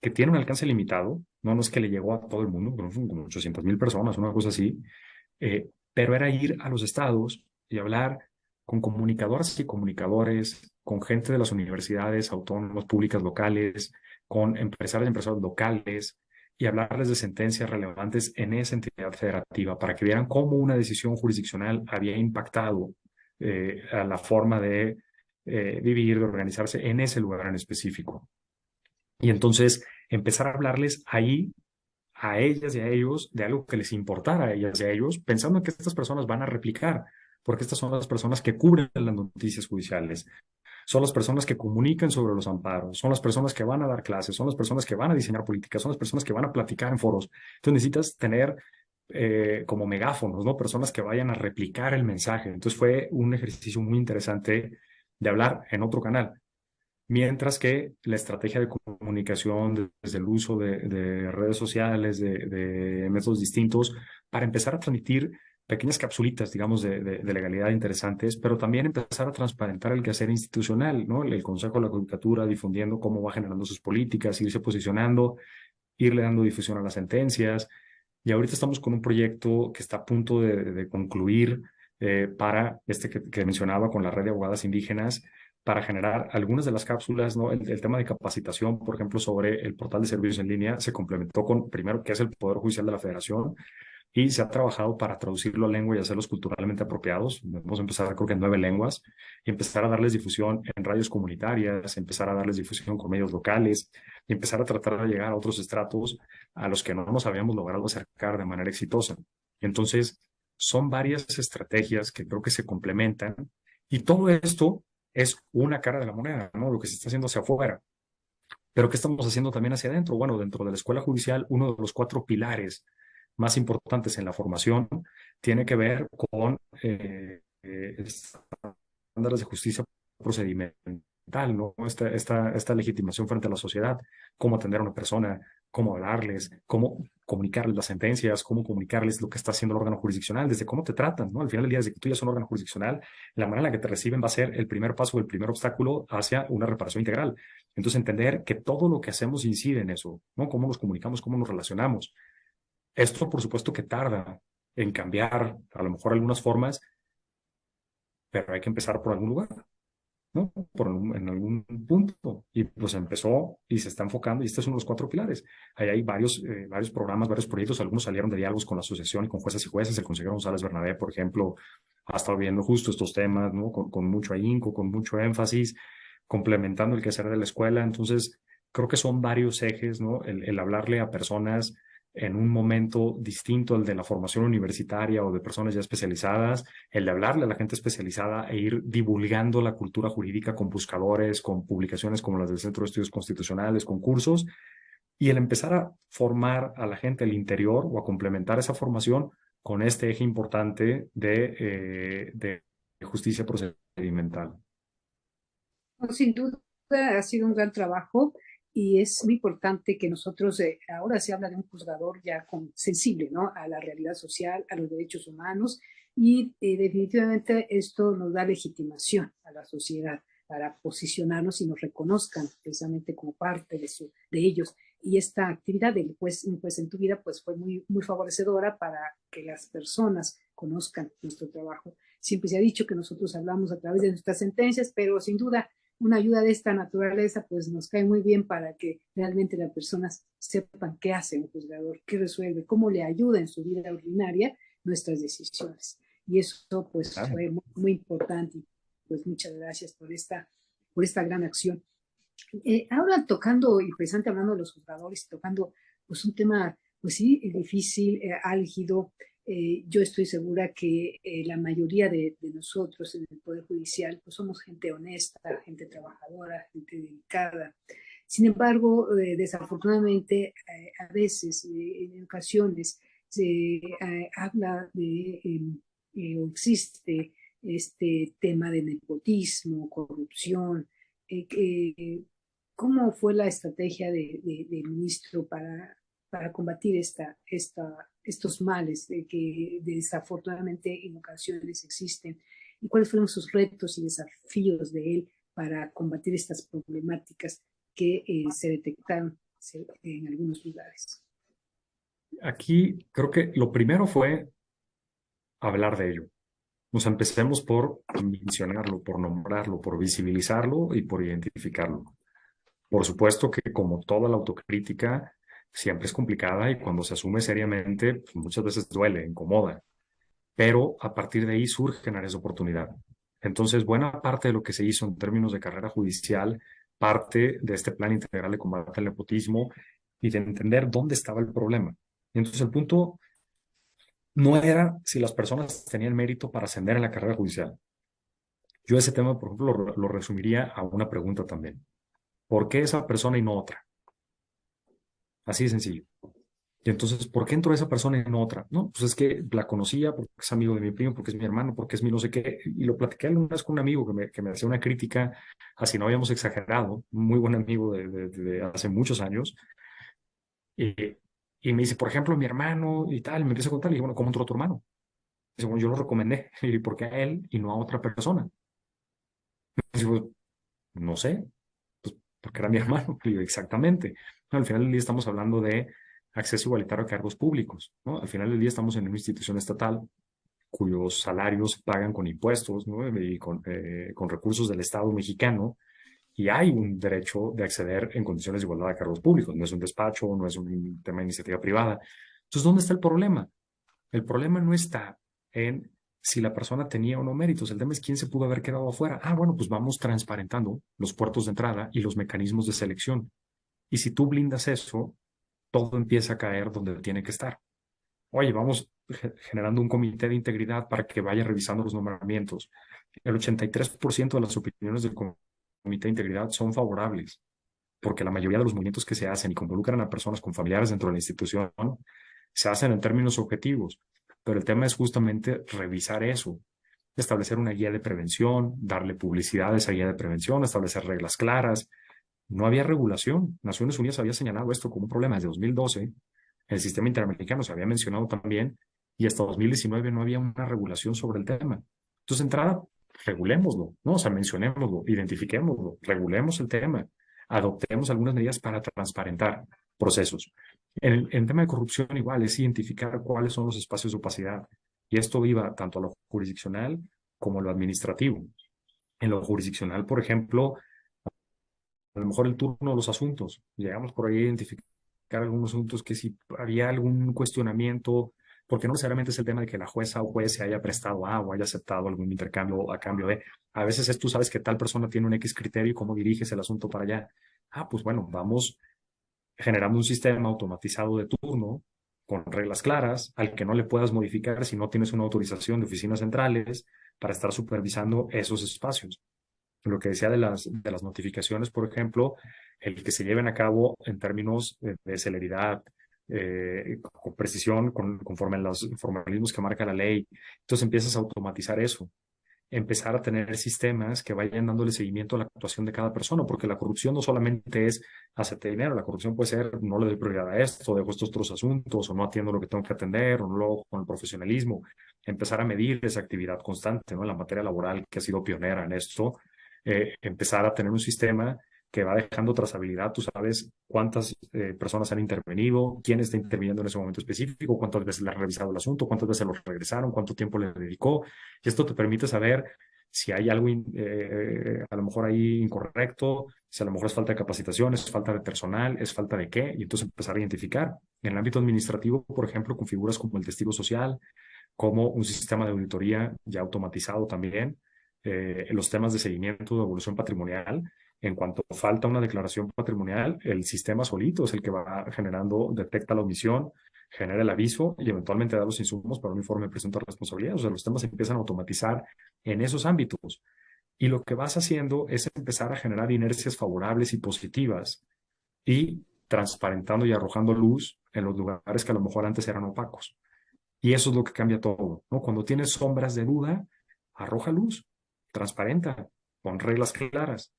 que tiene un alcance limitado, no es que le llegó a todo el mundo, pero son como 800,000 personas, una cosa así, pero era ir a los estados y hablar con comunicadoras y comunicadores, con gente de las universidades autónomas, públicas, locales, con empresarios y empresarios locales, y hablarles de sentencias relevantes en esa entidad federativa para que vieran cómo una decisión jurisdiccional había impactado a la forma de vivir, de organizarse en ese lugar en específico. Y entonces empezar a hablarles ahí a ellas y a ellos de algo que les importara a ellas y a ellos, pensando en que estas personas van a replicar, porque estas son las personas que cubren las noticias judiciales, son las personas que comunican sobre los amparos, son las personas que van a dar clases, son las personas que van a diseñar políticas, son las personas que van a platicar en foros. Entonces necesitas tener como megáfonos, ¿no? Personas que vayan a replicar el mensaje. Entonces fue un ejercicio muy interesante de hablar en otro canal. Mientras que la estrategia de comunicación, desde el uso de redes sociales, de métodos distintos, para empezar a transmitir pequeñas capsulitas, digamos, de legalidad interesantes, pero también empezar a transparentar el quehacer institucional, ¿no? El Consejo de la Judicatura difundiendo cómo va generando sus políticas, irse posicionando, irle dando difusión a las sentencias. Y ahorita estamos con un proyecto que está a punto de concluir para que mencionaba con la red de abogadas indígenas, para generar algunas de las cápsulas, ¿no? El tema de capacitación, por ejemplo, sobre el portal de servicios en línea, se complementó con, primero, que es el Poder Judicial de la Federación, y se ha trabajado para traducirlo a lengua y hacerlos culturalmente apropiados. Vamos a empezar, creo que en 9 lenguas, y empezar a darles difusión en radios comunitarias, empezar a darles difusión con medios locales, y empezar a tratar de llegar a otros estratos a los que no nos habíamos logrado acercar de manera exitosa. Entonces, son varias estrategias que creo que se complementan, y todo esto es una cara de la moneda, ¿no? Lo que se está haciendo hacia afuera. Pero ¿qué estamos haciendo también hacia adentro? Bueno, dentro de la escuela judicial, uno de los 4 pilares más importantes en la formación tiene que ver con estándares de justicia procedimental, ¿no? Esta legitimación frente a la sociedad, cómo atender a una persona, cómo hablarles, cómo comunicarles las sentencias, cómo comunicarles lo que está haciendo el órgano jurisdiccional, desde cómo te tratan, ¿no? Al final del día, desde que tú ya eres un órgano jurisdiccional, la manera en la que te reciben va a ser el primer paso, el primer obstáculo hacia una reparación integral. Entonces, entender que todo lo que hacemos incide en eso, ¿no? Cómo nos comunicamos, cómo nos relacionamos. Esto, por supuesto, que tarda en cambiar a lo mejor algunas formas, pero hay que empezar por algún lugar, ¿no? En algún punto. Y pues empezó y se está enfocando, y estos son los 4 pilares. Ahí hay varios programas, varios proyectos, algunos salieron de diálogos con la asociación y con jueces y jueces. El consejero González Bernabé, por ejemplo, ha estado viendo justo estos temas, ¿no? Con mucho ahínco, con mucho énfasis, complementando el quehacer de la escuela. Entonces, creo que son varios ejes, ¿no? El hablarle a personas en un momento distinto al de la formación universitaria o de personas ya especializadas, el de hablarle a la gente especializada e ir divulgando la cultura jurídica con buscadores, con publicaciones como las del Centro de Estudios Constitucionales, con cursos, y el empezar a formar a la gente al interior o a complementar esa formación con este eje importante de justicia procedimental. Sin duda ha sido un gran trabajo y es muy importante que nosotros, ahora se habla de un juzgador ya sensible, ¿no? A la realidad social, a los derechos humanos, y definitivamente esto nos da legitimación a la sociedad para posicionarnos y nos reconozcan precisamente como parte de ellos. Y esta actividad del juez en tu vida pues fue muy favorecedora para que las personas conozcan nuestro trabajo. Siempre se ha dicho que nosotros hablamos a través de nuestras sentencias, pero sin duda una ayuda de esta naturaleza pues nos cae muy bien para que realmente las personas sepan qué hace un juzgador, qué resuelve, cómo le ayuda en su vida ordinaria nuestras decisiones. Y eso pues fue muy importante. Pues muchas gracias por esta gran acción. Ahora tocando, y precisamente hablando de los juzgadores, tocando pues un tema, pues sí, difícil, álgido, yo estoy segura que la mayoría de nosotros en el Poder Judicial pues somos gente honesta, gente trabajadora, gente dedicada. Sin embargo, desafortunadamente, a veces, en ocasiones, se habla de, o existe este tema de nepotismo, corrupción. ¿Cómo fue la estrategia del ministro para combatir estos males que desafortunadamente en ocasiones existen? ¿Y cuáles fueron sus retos y desafíos de él para combatir estas problemáticas que se detectaron en algunos lugares? Aquí creo que lo primero fue hablar de ello. Nos empecemos por mencionarlo, por nombrarlo, por visibilizarlo y por identificarlo. Por supuesto que como toda la autocrítica, siempre es complicada y cuando se asume seriamente, pues muchas veces duele, incomoda, pero a partir de ahí surgen áreas de oportunidad. Entonces, buena parte de lo que se hizo en términos de carrera judicial parte de este plan integral de combate al nepotismo y de entender dónde estaba el problema. Entonces, el punto no era si las personas tenían mérito para ascender en la carrera judicial. Yo ese tema, por ejemplo, lo resumiría a una pregunta también. ¿Por qué esa persona y no otra? Así de sencillo. Y entonces, ¿por qué entró esa persona y no otra? No, pues es que la conocía porque es amigo de mi primo, porque es mi hermano, porque es mi no sé qué. Y lo platiqué una vez con un amigo que me hacía una crítica, así no habíamos exagerado, un muy buen amigo de hace muchos años. Y, y me dice, por ejemplo, mi hermano y tal, y me empieza a contar, y dije, bueno, ¿cómo entró tu hermano? Dice, bueno, yo lo recomendé. Y ¿por qué a él y no a otra persona? Digo, no sé, pues porque era mi hermano. Y digo, exactamente. No, al final del día estamos hablando de acceso igualitario a cargos públicos, ¿no? Al final del día estamos en una institución estatal cuyos salarios se pagan con impuestos, ¿no? Y con recursos del Estado mexicano, y hay un derecho de acceder en condiciones de igualdad a cargos públicos. No es un despacho, no es un tema de iniciativa privada. Entonces, ¿dónde está el problema? El problema no está en si la persona tenía o no méritos. El tema es quién se pudo haber quedado afuera. Ah, bueno, pues vamos transparentando los puertos de entrada y los mecanismos de selección. Y si tú blindas eso, todo empieza a caer donde tiene que estar. Oye, vamos generando un comité de integridad para que vaya revisando los nombramientos. El 83% de las opiniones del comité de integridad son favorables, porque la mayoría de los movimientos que se hacen y que involucran a personas con familiares dentro de la institución se hacen en términos objetivos. Pero el tema es justamente revisar eso, establecer una guía de prevención, darle publicidad a esa guía de prevención, establecer reglas claras. No había regulación. Naciones Unidas había señalado esto como un problema desde 2012. El sistema interamericano se había mencionado también y hasta 2019 no había una regulación sobre el tema. Entonces, de entrada, regulémoslo, ¿no? O sea, mencionémoslo, identifiquémoslo, regulemos el tema, adoptemos algunas medidas para transparentar procesos. En tema de corrupción, igual, es identificar cuáles son los espacios de opacidad. Y esto iba tanto a lo jurisdiccional como a lo administrativo. En lo jurisdiccional, por ejemplo, a lo mejor el turno de los asuntos. Llegamos por ahí a identificar algunos asuntos que si había algún cuestionamiento, porque no necesariamente es el tema de que la jueza o juez se haya prestado a o haya aceptado algún intercambio a cambio de. A veces es tú sabes que tal persona tiene un X criterio y cómo diriges el asunto para allá. Ah, pues bueno, vamos generando un sistema automatizado de turno con reglas claras al que no le puedas modificar si no tienes una autorización de oficinas centrales para estar supervisando esos espacios. Lo que decía de las notificaciones, por ejemplo, el que se lleven a cabo en términos de celeridad, con precisión, conforme a los formalismos que marca la ley. Entonces empiezas a automatizar eso, empezar a tener sistemas que vayan dándole seguimiento a la actuación de cada persona, porque la corrupción no solamente es hacerte dinero, la corrupción puede ser no le doy prioridad a esto, dejo estos otros asuntos, o no atiendo lo que tengo que atender, o no lo hago con el profesionalismo. Empezar a medir esa actividad constante, ¿no? En la materia laboral, que ha sido pionera en esto, empezar a tener un sistema que va dejando trazabilidad. Tú sabes cuántas personas han intervenido, quién está interviniendo en ese momento específico, cuántas veces le han revisado el asunto, cuántas veces lo regresaron, cuánto tiempo le dedicó. Y esto te permite saber si hay algo a lo mejor ahí incorrecto, si a lo mejor es falta de capacitación, es falta de personal, es falta de qué, y entonces empezar a identificar. En el ámbito administrativo, por ejemplo, con figuras como el testigo social, como un sistema de auditoría ya automatizado también, los temas de seguimiento de evolución patrimonial. En cuanto falta una declaración patrimonial, el sistema solito es el que va generando, detecta la omisión, genera el aviso y eventualmente da los insumos para un informe de presunta responsabilidad. O sea, los temas se empiezan a automatizar en esos ámbitos. Y lo que vas haciendo es empezar a generar inercias favorables y positivas y transparentando y arrojando luz en los lugares que a lo mejor antes eran opacos. Y eso es lo que cambia todo, ¿no? Cuando tienes sombras de duda, arroja luz, transparenta, pon reglas claras.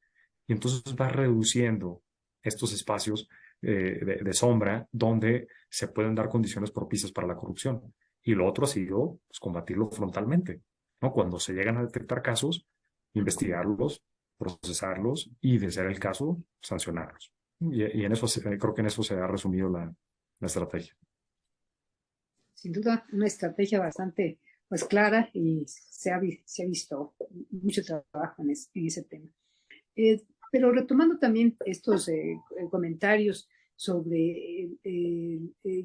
Y entonces va reduciendo estos espacios de sombra donde se pueden dar condiciones propicias para la corrupción. Y lo otro ha sido pues, combatirlo frontalmente, ¿no? Cuando se llegan a detectar casos, investigarlos, procesarlos y, de ser el caso, sancionarlos. Y en eso creo que en eso se ha resumido la estrategia. Sin duda, una estrategia bastante pues clara y se ha visto mucho trabajo en ese tema. Pero retomando también estos comentarios sobre,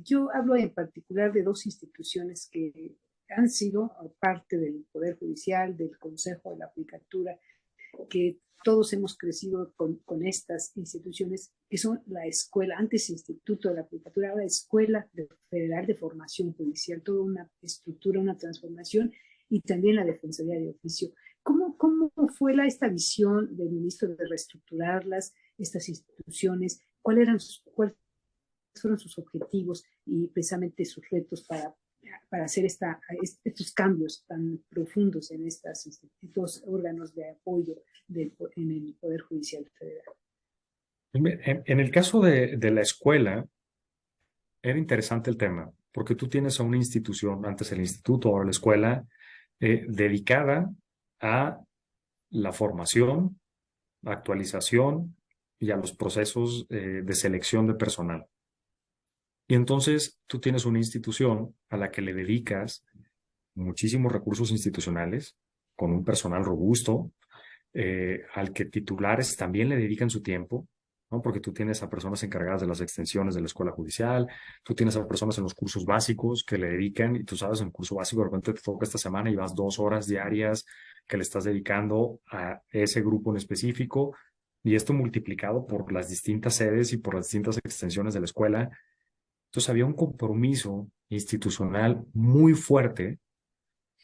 yo hablo en particular de dos instituciones que han sido parte del Poder Judicial, del Consejo de la Judicatura, que todos hemos crecido con estas instituciones, que son la escuela, antes Instituto de la Judicatura, ahora Escuela Federal de Formación Judicial, toda una estructura, una transformación, y también la Defensoría de Oficio. ¿Cómo fue esta visión del ministro de reestructurarlas, estas instituciones? ¿Cuáles fueron sus objetivos y precisamente sus retos para hacer estos cambios tan profundos en estos órganos de apoyo en el Poder Judicial Federal? En el caso de la escuela, era interesante el tema, porque tú tienes a una institución, antes el instituto, ahora la escuela, dedicada a la formación, actualización y a los procesos de selección de personal. Y entonces tú tienes una institución a la que le dedicas muchísimos recursos institucionales, con un personal robusto, al que titulares también le dedican su tiempo, ¿no? Porque tú tienes a personas encargadas de las extensiones de la escuela judicial, tú tienes a personas en los cursos básicos que le dedican, y tú sabes, en el curso básico de repente te toca esta semana y vas 2 horas diarias que le estás dedicando a ese grupo en específico, y esto multiplicado por las distintas sedes y por las distintas extensiones de la escuela. Entonces había un compromiso institucional muy fuerte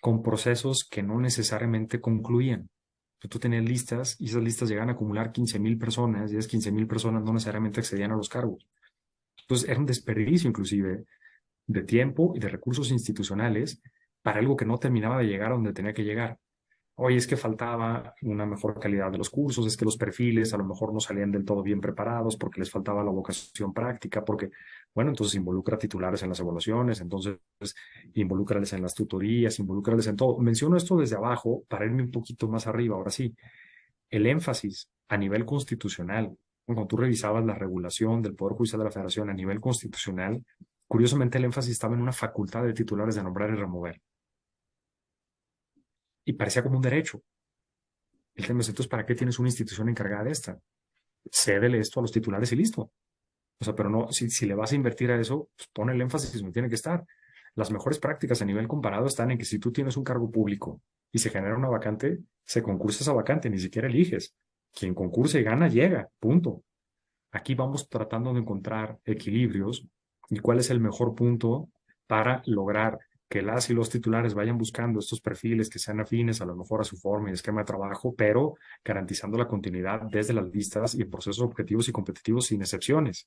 con procesos que no necesariamente concluían. Tú tenías listas y esas listas llegaban a acumular 15,000 personas y esas 15,000 personas no necesariamente accedían a los cargos. Entonces era un desperdicio inclusive de tiempo y de recursos institucionales para algo que no terminaba de llegar a donde tenía que llegar. Oye, es que faltaba una mejor calidad de los cursos, es que los perfiles a lo mejor no salían del todo bien preparados porque les faltaba la vocación práctica, porque, bueno, entonces involucra titulares en las evaluaciones, entonces involúcrales en las tutorías, involúcrales en todo. Menciono esto desde abajo para irme un poquito más arriba. Ahora sí, el énfasis a nivel constitucional, cuando tú revisabas la regulación del Poder Judicial de la Federación a nivel constitucional, curiosamente el énfasis estaba en una facultad de titulares de nombrar y remover. Y parecía como un derecho. El tema es, entonces, ¿para qué tienes una institución encargada de esta? Cédele esto a los titulares y listo. O sea, pero no, si le vas a invertir a eso, pues pon el énfasis donde tiene que estar. Las mejores prácticas a nivel comparado están en que si tú tienes un cargo público y se genera una vacante, se concursa esa vacante, ni siquiera eliges. Quien concursa y gana, llega, punto. Aquí vamos tratando de encontrar equilibrios y cuál es el mejor punto para lograr que las y los titulares vayan buscando estos perfiles que sean afines a lo mejor a su forma y esquema de trabajo, pero garantizando la continuidad desde las listas y en procesos objetivos y competitivos sin excepciones.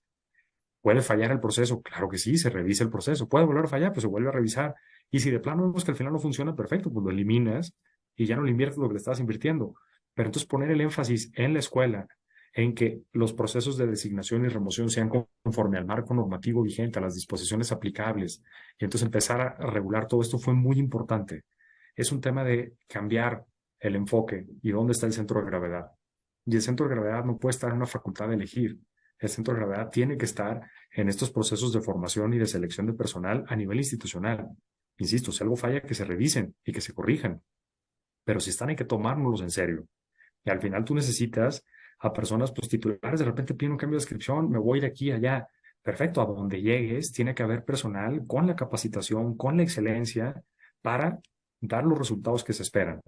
¿Puede fallar el proceso? Claro que sí, se revisa el proceso. ¿Puede volver a fallar? Pues se vuelve a revisar. Y si de plano vemos que al final no funciona, perfecto, pues lo eliminas y ya no le inviertes lo que le estás invirtiendo. Pero entonces poner el énfasis en la escuela, en que los procesos de designación y remoción sean conforme al marco normativo vigente, a las disposiciones aplicables, y entonces empezar a regular todo esto fue muy importante. Es un tema de cambiar el enfoque y dónde está el centro de gravedad. Y el centro de gravedad no puede estar en una facultad de elegir. El centro de gravedad tiene que estar en estos procesos de formación y de selección de personal a nivel institucional. Insisto, si algo falla, que se revisen y que se corrijan. Pero si están, hay que tomárnoslos en serio. Y al final tú necesitas a personas pues, titulares, de repente piden un cambio de descripción, me voy de aquí a allá. Perfecto, a donde llegues tiene que haber personal con la capacitación, con la excelencia para dar los resultados que se esperan,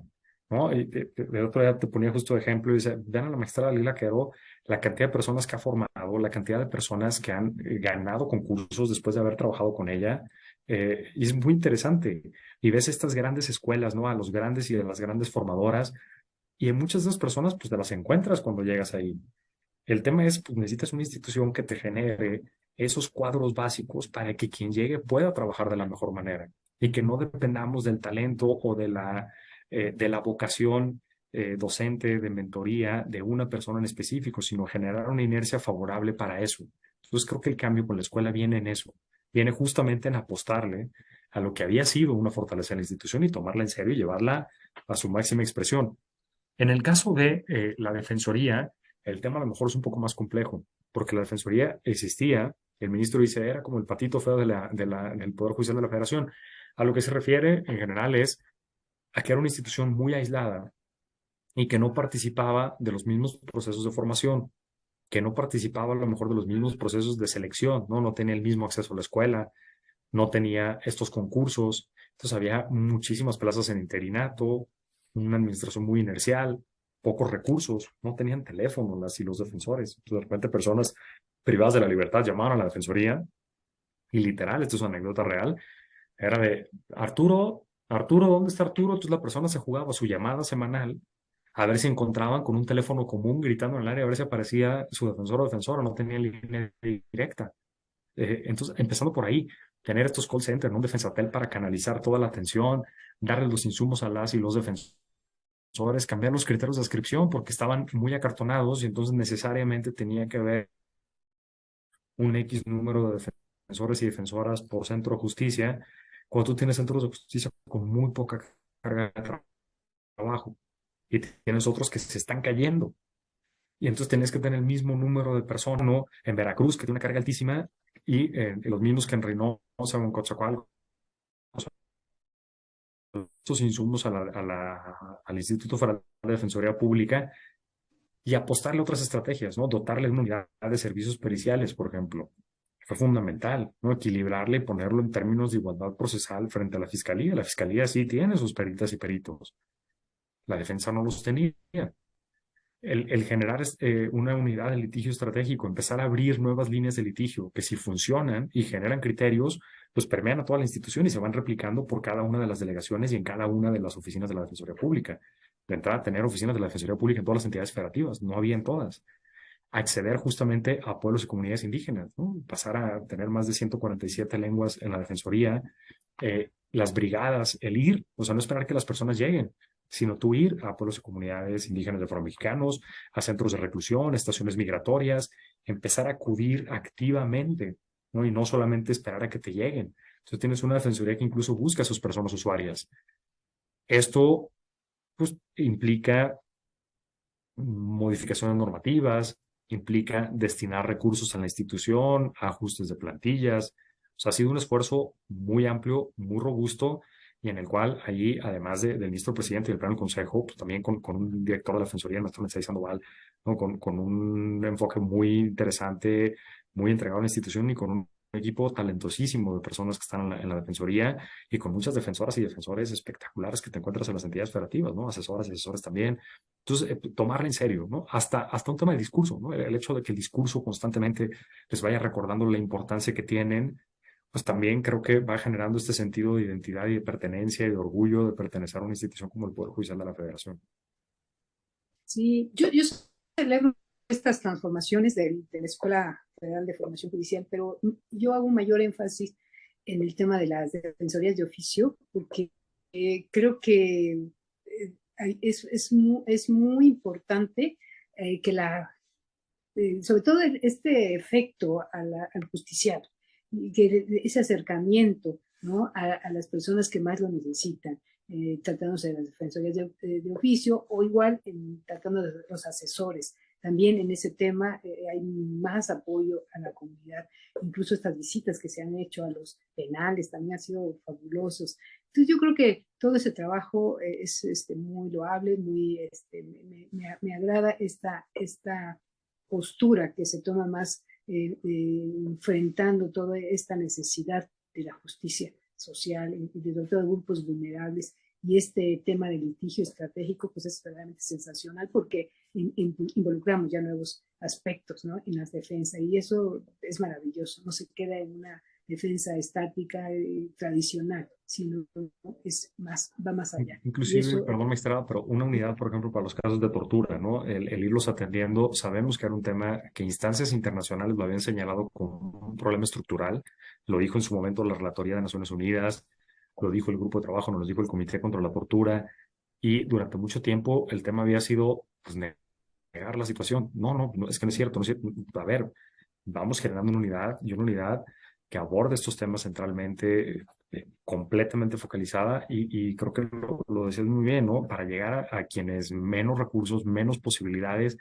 ¿no? Y el otro día te ponía justo de ejemplo y dice, vean a la magistrada Lila Quero, la cantidad de personas que ha formado, la cantidad de personas que han ganado concursos después de haber trabajado con ella, y es muy interesante. Y ves estas grandes escuelas, ¿no? A los grandes y de las grandes formadoras, y en muchas de esas personas, pues te las encuentras cuando llegas ahí. El tema es, pues necesitas una institución que te genere esos cuadros básicos para que quien llegue pueda trabajar de la mejor manera y que no dependamos del talento o de la de la vocación docente, de mentoría de una persona en específico, sino generar una inercia favorable para eso. Entonces creo que el cambio con la escuela viene en eso, viene justamente en apostarle a lo que había sido una fortaleza de la institución y tomarla en serio y llevarla a su máxima expresión. En el caso de la Defensoría, el tema a lo mejor es un poco más complejo, porque la Defensoría existía, el ministro dice, era como el patito feo del Poder Judicial de la Federación. A lo que se refiere en general es a que era una institución muy aislada y que no participaba de los mismos procesos de formación, que no participaba a lo mejor de los mismos procesos de selección, ¿no? No tenía el mismo acceso a la escuela, no tenía estos concursos, entonces había muchísimas plazas en interinato, una administración muy inercial, pocos recursos, no tenían teléfono las y los defensores. Entonces, de repente personas privadas de la libertad llamaban a la defensoría y literal, esto es una anécdota real, era de Arturo, Arturo, ¿dónde está Arturo? Entonces la persona se jugaba su llamada semanal a ver si encontraban con un teléfono común gritando en el área, a ver si aparecía su defensor o defensora, no tenía línea directa. Entonces, empezando por ahí, tener estos call centers, ¿no? Un defensatel para canalizar toda la atención, darle los insumos a las y los defensores, cambiar los criterios de inscripción porque estaban muy acartonados y entonces necesariamente tenía que haber un X número de defensores y defensoras por centro de justicia, cuando tú tienes centros de justicia con muy poca carga de trabajo y tienes otros que se están cayendo. Y entonces tienes que tener el mismo número de personas, ¿no? En Veracruz, que tiene una carga altísima, y los mismos que en Reynosa o en Coatzacoalcos, estos insumos al Instituto Federal de Defensoría Pública y apostarle a otras estrategias, ¿no? Dotarle de una unidad de servicios periciales, por ejemplo. Fue fundamental, ¿no? Equilibrarle y ponerlo en términos de igualdad procesal frente a la fiscalía. La fiscalía sí tiene sus peritas y peritos. La defensa no los tenía. El generar una unidad de litigio estratégico, empezar a abrir nuevas líneas de litigio que si funcionan y generan criterios, pues permean a toda la institución y se van replicando por cada una de las delegaciones y en cada una de las oficinas de la Defensoría Pública. De entrada, tener oficinas de la Defensoría Pública en todas las entidades federativas, no había en todas. Acceder justamente a pueblos y comunidades indígenas, ¿no? Pasar a tener más de 147 lenguas en la Defensoría, las brigadas, el ir, o sea, no esperar que las personas lleguen, sino tú ir a pueblos y comunidades indígenas de afromexicanos, a centros de reclusión, estaciones migratorias, empezar a acudir activamente, ¿no? Y no solamente esperar a que te lleguen. Entonces tienes una defensoría que incluso busca a sus personas usuarias. Esto, pues, implica modificaciones normativas, implica destinar recursos a la institución, ajustes de plantillas. O sea, ha sido un esfuerzo muy amplio, muy robusto y en el cual allí, además del ministro presidente y del pleno del consejo, pues también con un director de la Defensoría, el maestro Metzay Sandoval, ¿no? Con un enfoque muy interesante, muy entregado a la institución y con un equipo talentosísimo de personas que están en la Defensoría y con muchas defensoras y defensores espectaculares que te encuentras en las entidades federativas, ¿no? Asesoras y asesores también. Entonces, tomarla en serio, ¿no? Hasta un tema de discurso, ¿no? El hecho de que el discurso constantemente les vaya recordando la importancia que tienen, pues también creo que va generando este sentido de identidad y de pertenencia y de orgullo de pertenecer a una institución como el Poder Judicial de la Federación. Sí, yo celebro estas transformaciones de la Escuela Federal de Formación Judicial, pero yo hago un mayor énfasis en el tema de las defensorías de oficio, porque creo que es muy importante que sobre todo este efecto al justiciar, y que ese acercamiento, ¿no? a las personas que más lo necesitan, tratándose de las defensorías de oficio o igual tratando de los asesores. También en ese tema hay más apoyo a la comunidad. Incluso estas visitas que se han hecho a los penales también han sido fabulosos. Entonces yo creo que todo ese trabajo es muy loable, me agrada esta postura que se toma más enfrentando toda esta necesidad de la justicia social y de todos los grupos vulnerables. Y este tema del litigio estratégico pues es verdaderamente sensacional porque involucramos ya nuevos aspectos, ¿no? En las defensas y eso es maravilloso, no se queda en una defensa estática tradicional, sino va más allá. Inclusive, Eso, perdón, magistrada, pero una unidad, por ejemplo, para los casos de tortura, ¿no? El irlos atendiendo, sabemos que era un tema que instancias internacionales lo habían señalado como un problema estructural, lo dijo en su momento la Relatoría de Naciones Unidas, lo dijo el Grupo de Trabajo, nos lo dijo el Comité contra la Tortura, y durante mucho tiempo el tema había sido pues, negar la situación. No, es que no es cierto, no es cierto. A ver, vamos generando una unidad y una unidad que aborde estos temas centralmente, completamente focalizada y creo que lo decías muy bien, ¿no? Para llegar a quienes menos recursos, menos posibilidades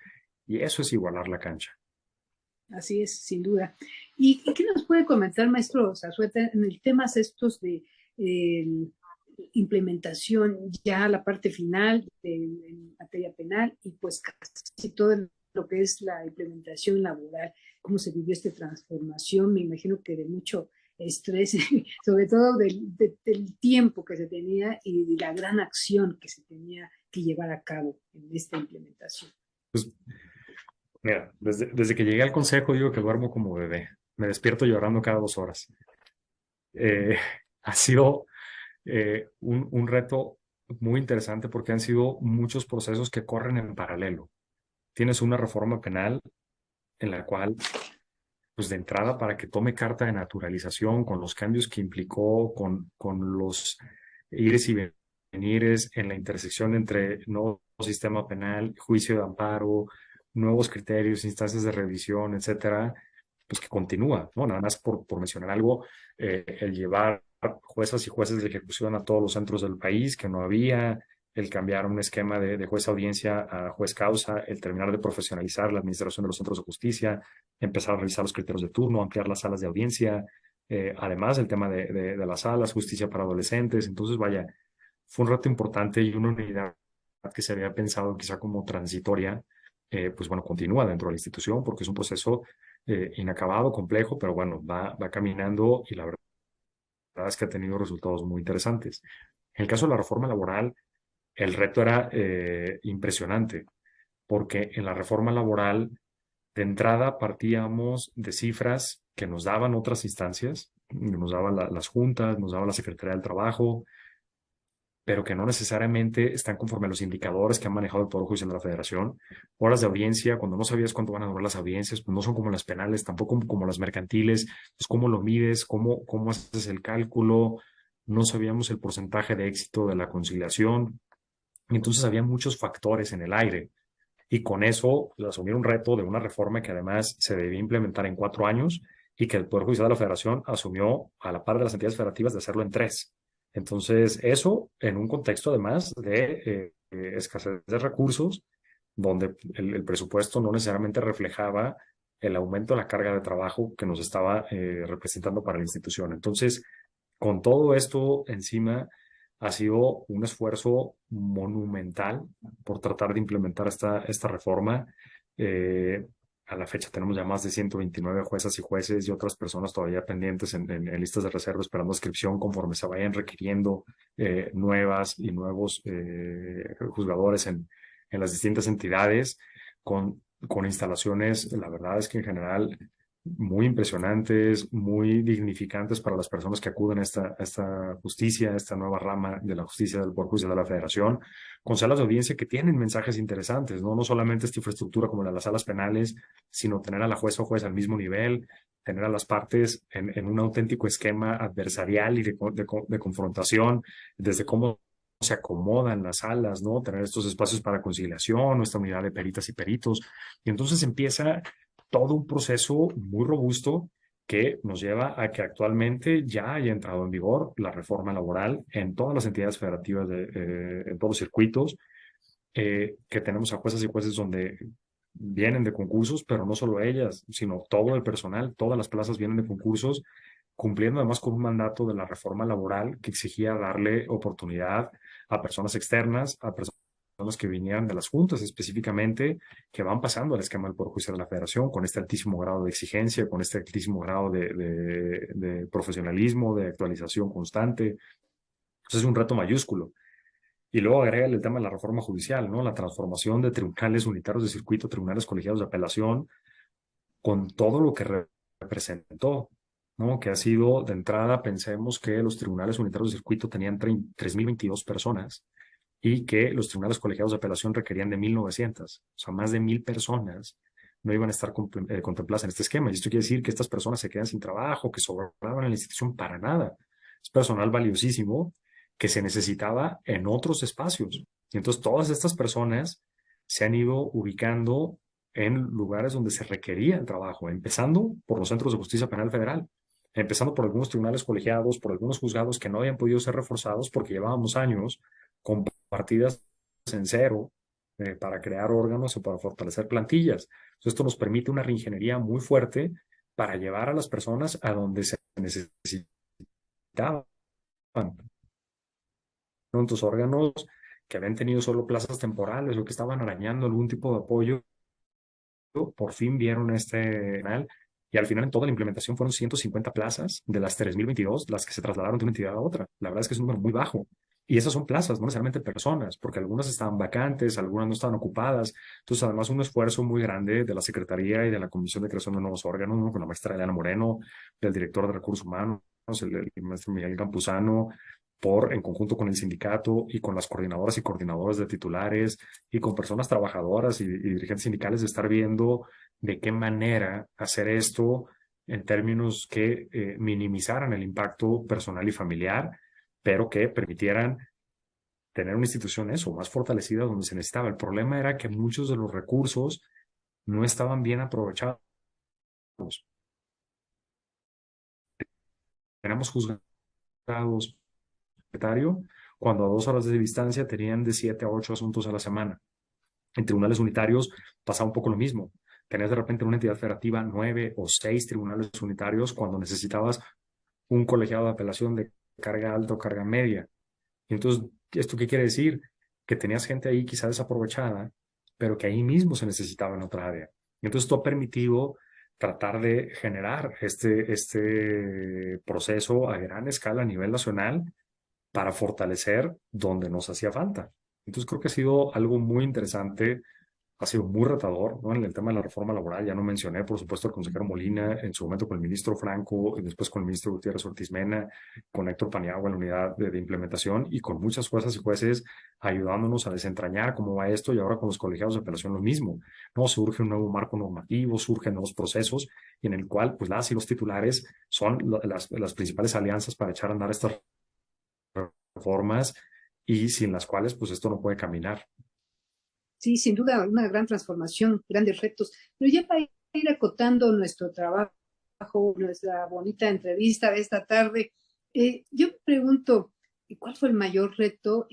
y eso es igualar la cancha. Así es, sin duda. ¿Y qué nos puede comentar, maestro Zazueta, en el temas estos de implementación, ya la parte final en materia penal y pues casi todo lo que es la implementación laboral? ¿Cómo se vivió esta transformación? Me imagino que de mucho estrés, sobre todo del tiempo que se tenía y de la gran acción que se tenía que llevar a cabo en esta implementación. Pues mira, desde que llegué al consejo digo que duermo como bebé. Me despierto llorando cada 2 horas. Eh, ha sido un reto muy interesante porque han sido muchos procesos que corren en paralelo. Tienes una reforma penal en la cual, pues de entrada, para que tome carta de naturalización, con los cambios que implicó, con los ires y venires en la intersección entre nuevo sistema penal, juicio de amparo, nuevos criterios, instancias de revisión, etcétera, pues que continúa, ¿no? Nada más por mencionar algo, el llevar juezas y jueces de ejecución a todos los centros del país, que no había, el cambiar un esquema de juez audiencia a juez causa, el terminar de profesionalizar la administración de los centros de justicia, empezar a revisar los criterios de turno, ampliar las salas de audiencia, además el tema de las salas, justicia para adolescentes. Entonces, vaya, fue un reto importante y una unidad que se había pensado quizá como transitoria, pues bueno, continúa dentro de la institución porque es un proceso inacabado, complejo, pero bueno, va caminando y la verdad es que ha tenido resultados muy interesantes. En el caso de la reforma laboral, el reto era impresionante, porque en la reforma laboral, de entrada partíamos de cifras que nos daban otras instancias, nos daban las juntas, nos daba la Secretaría del Trabajo, pero que no necesariamente están conforme a los indicadores que han manejado el Poder Judicial de la Federación. Horas de audiencia, cuando no sabías cuánto van a durar las audiencias, pues no son como las penales, tampoco como las mercantiles. Pues cómo lo mides, cómo haces el cálculo. No sabíamos el porcentaje de éxito de la conciliación. Entonces había muchos factores en el aire. Y con eso asumir un reto de una reforma que además se debía implementar en 4 años y que el Poder Judicial de la Federación asumió a la par de las entidades federativas de hacerlo en 3. Entonces, eso en un contexto además de escasez de recursos, donde el presupuesto no necesariamente reflejaba el aumento de la carga de trabajo que nos estaba representando para la institución. Entonces, con todo esto encima, ha sido un esfuerzo monumental por tratar de implementar esta reforma. Eh, a la fecha tenemos ya más de 129 juezas y jueces y otras personas todavía pendientes en listas de reserva esperando inscripción conforme se vayan requiriendo nuevas y nuevos juzgadores en las distintas entidades con instalaciones, la verdad es que en general muy impresionantes, muy dignificantes para las personas que acuden a esta justicia, a esta nueva rama de la justicia del Poder Judicial de la Federación, con salas de audiencia que tienen mensajes interesantes, ¿no? No solamente esta infraestructura como la de las salas penales, sino tener a la jueza o juez al mismo nivel, tener a las partes en un auténtico esquema adversarial y de confrontación, desde cómo se acomodan las salas, ¿no? Tener estos espacios para conciliación, nuestra unidad de peritas y peritos. Y entonces empieza todo un proceso muy robusto que nos lleva a que actualmente ya haya entrado en vigor la reforma laboral en todas las entidades federativas, en todos los circuitos, que tenemos a jueces y jueces donde vienen de concursos, pero no solo ellas, sino todo el personal, todas las plazas vienen de concursos, cumpliendo además con un mandato de la reforma laboral que exigía darle oportunidad a personas externas, a personas que vinieran de las juntas específicamente, que van pasando al esquema del Poder Judicial de la Federación con este altísimo grado de exigencia, con este altísimo grado de profesionalismo, de actualización constante. Entonces es un reto mayúsculo. Y luego agrega el tema de la reforma judicial, ¿no? La transformación de tribunales unitarios de circuito, tribunales colegiados de apelación, con todo lo que representó, ¿no? Que ha sido, de entrada, pensemos que los tribunales unitarios de circuito tenían 3.022 personas y que los tribunales colegiados de apelación requerían de 1.900, o sea, más de 1.000 personas no iban a estar contempladas en este esquema. Y esto quiere decir que estas personas se quedan sin trabajo, que sobraban en la institución para nada. Es personal valiosísimo que se necesitaba en otros espacios. Y entonces todas estas personas se han ido ubicando en lugares donde se requería el trabajo, empezando por los centros de justicia penal federal, empezando por algunos tribunales colegiados, por algunos juzgados que no habían podido ser reforzados porque llevábamos años con partidas en cero para crear órganos o para fortalecer plantillas. Entonces, esto nos permite una reingeniería muy fuerte para llevar a las personas a donde se necesitaban. Entonces, órganos que habían tenido solo plazas temporales o que estaban arañando algún tipo de apoyo, por fin vieron este canal y al final en toda la implementación fueron 150 plazas de las 3.022 las que se trasladaron de una entidad a otra. La verdad es que es un número muy bajo. Y esas son plazas, no necesariamente personas, porque algunas estaban vacantes, algunas no estaban ocupadas. Entonces, además, un esfuerzo muy grande de la Secretaría y de la Comisión de Creación de Nuevos Órganos, ¿no? Con la maestra Eliana Moreno, del director de Recursos Humanos, el maestro Miguel Campuzano, en conjunto con el sindicato y con las coordinadoras y coordinadores de titulares y con personas trabajadoras y dirigentes sindicales, de estar viendo de qué manera hacer esto en términos que minimizaran el impacto personal y familiar, pero que permitieran tener una institución eso, más fortalecida donde se necesitaba. El problema era que muchos de los recursos no estaban bien aprovechados. Éramos juzgados secretario, cuando a 2 horas de distancia tenían de 7 a 8 asuntos a la semana. En tribunales unitarios pasaba un poco lo mismo. Tenías de repente en una entidad federativa 9 o 6 tribunales unitarios cuando necesitabas un colegiado de apelación de carga alta o carga media. Y entonces, ¿esto qué quiere decir? Que tenías gente ahí quizá desaprovechada, pero que ahí mismo se necesitaba en otra área. Y entonces esto ha permitido tratar de generar este proceso a gran escala a nivel nacional para fortalecer donde nos hacía falta. Entonces creo que ha sido algo muy interesante, ha sido muy retador, ¿no? En el tema de la reforma laboral, ya no mencioné, por supuesto, al consejero Molina, en su momento con el ministro Franco, y después con el ministro Gutiérrez Ortiz Mena, con Héctor Paniagua en la unidad de implementación y con muchas juezas y jueces ayudándonos a desentrañar cómo va esto, y ahora con los colegiados de apelación lo mismo, ¿no? Surge un nuevo marco normativo, surgen nuevos procesos, y en el cual pues las y los titulares son las principales alianzas para echar a andar estas reformas y sin las cuales pues esto no puede caminar. Sí, sin duda, una gran transformación, grandes retos. Pero ya para ir acotando nuestro trabajo, nuestra bonita entrevista de esta tarde, yo me pregunto, ¿cuál fue el mayor reto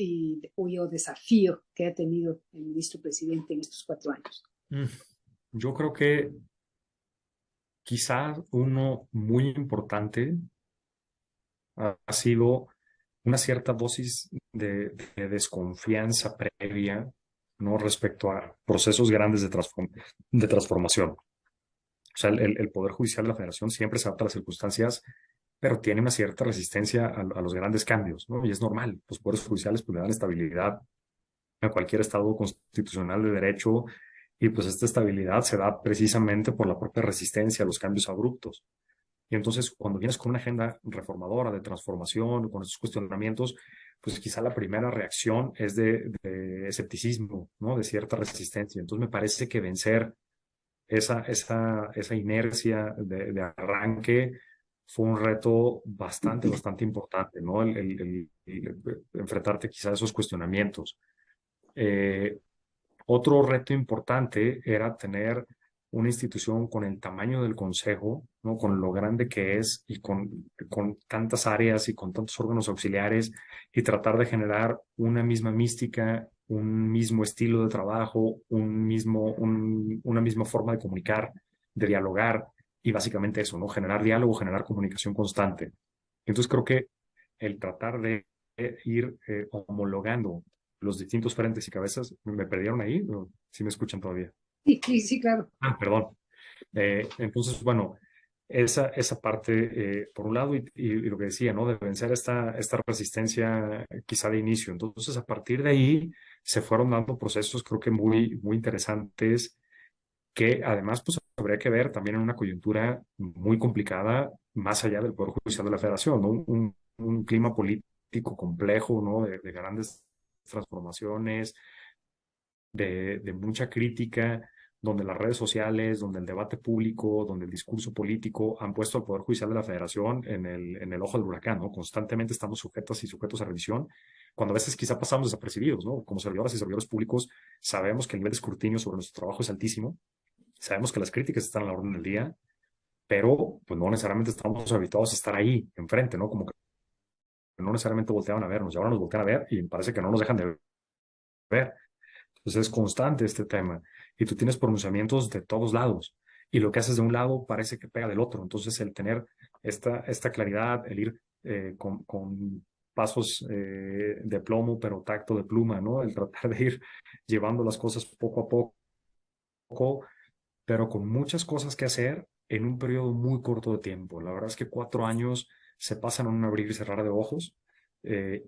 o desafío que ha tenido el ministro presidente en estos 4 años? Yo creo que quizás uno muy importante ha sido una cierta dosis de desconfianza previa, ¿no? Respecto a procesos grandes de transformación. O sea, el Poder Judicial de la Federación siempre se adapta a las circunstancias, pero tiene una cierta resistencia a los grandes cambios, ¿no? Y es normal. Los poderes judiciales pues, le dan estabilidad a cualquier estado constitucional de derecho, y pues esta estabilidad se da precisamente por la propia resistencia a los cambios abruptos. Y entonces, cuando vienes con una agenda reformadora de transformación, con estos cuestionamientos, pues quizá la primera reacción es de escepticismo, ¿no? De cierta resistencia. Entonces, me parece que vencer esa inercia de arranque fue un reto bastante importante, ¿no? El enfrentarte quizá a esos cuestionamientos. Eh, Otro reto importante era tener una institución con el tamaño del consejo, ¿no? Con lo grande que es y con tantas áreas y con tantos órganos auxiliares, y tratar de generar una misma mística, un mismo estilo de trabajo, una misma forma de comunicar, de dialogar, y básicamente eso, ¿no? Generar diálogo, generar comunicación constante. Entonces creo que el tratar de ir homologando los distintos frentes y cabezas. ¿Me perdieron ahí? ¿O sí me escuchan todavía? Sí, sí, sí, claro. Ah, perdón. Entonces, bueno, esa parte, por un lado, y lo que decía, ¿no? De vencer esta resistencia quizá de inicio. Entonces, a partir de ahí se fueron dando procesos, creo que muy interesantes, que además, pues, habría que ver también en una coyuntura muy complicada, más allá del Poder Judicial de la Federación, ¿no? Un clima político complejo, ¿no? De grandes transformaciones, de mucha crítica, donde las redes sociales, donde el debate público, donde el discurso político han puesto al Poder Judicial de la Federación en el ojo del huracán, ¿no? Constantemente estamos sujetos y sujetos a revisión, cuando a veces quizá pasamos desapercibidos, ¿no? Como servidoras y servidores públicos, sabemos que el nivel de escrutinio sobre nuestro trabajo es altísimo, sabemos que las críticas están a la orden del día, pero pues no necesariamente estamos habituados a estar ahí, enfrente, ¿no? Como que no necesariamente volteaban a vernos, y ahora nos voltean a ver y parece que no nos dejan de ver. Entonces es constante este tema, y tú tienes pronunciamientos de todos lados, y lo que haces de un lado parece que pega del otro. Entonces el tener esta claridad, el ir con pasos de plomo, pero tacto de pluma, ¿no? El tratar de ir llevando las cosas poco a poco, pero con muchas cosas que hacer en un periodo muy corto de tiempo. La verdad es que 4 años se pasan en un abrir y cerrar de ojos, eh,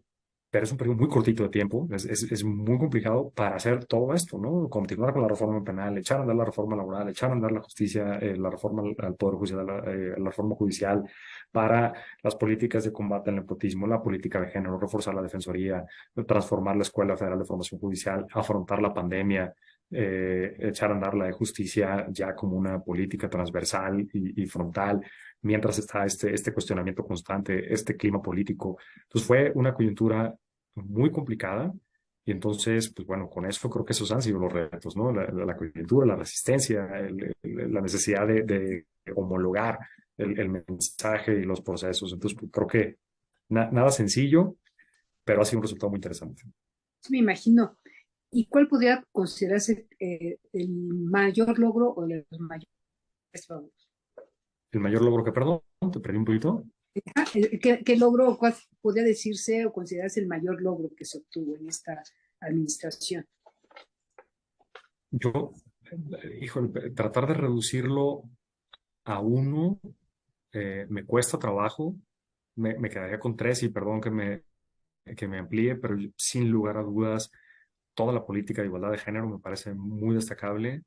pero es un periodo muy cortito de tiempo. Es muy complicado para hacer todo esto, ¿no? Continuar con la reforma penal, echar a andar la reforma laboral, echar a andar la justicia, la reforma al Poder Judicial, la reforma judicial, para las políticas de combate al nepotismo, la política de género, reforzar la defensoría, transformar la Escuela Federal de Formación Judicial, afrontar la pandemia, echar a andar la de justicia ya como una política transversal y frontal, mientras está este cuestionamiento constante, este clima político. Entonces fue una coyuntura muy complicada, y entonces, pues bueno, con eso creo que esos han sido los retos, ¿no? La coyuntura, la resistencia, la necesidad de homologar el mensaje y los procesos. Entonces, pues, creo que nada sencillo, pero ha sido un resultado muy interesante. Me imagino. ¿Y cuál podría considerarse el mayor logro o de los mayores logros? El mayor logro que, perdón, te perdí un poquito. ¿Qué logro o cuál podría decirse o considerarse el mayor logro que se obtuvo en esta administración? Yo, híjole, tratar de reducirlo a uno me cuesta trabajo. Me quedaría con tres, y perdón que me amplíe, pero sin lugar a dudas, toda la política de igualdad de género me parece muy destacable.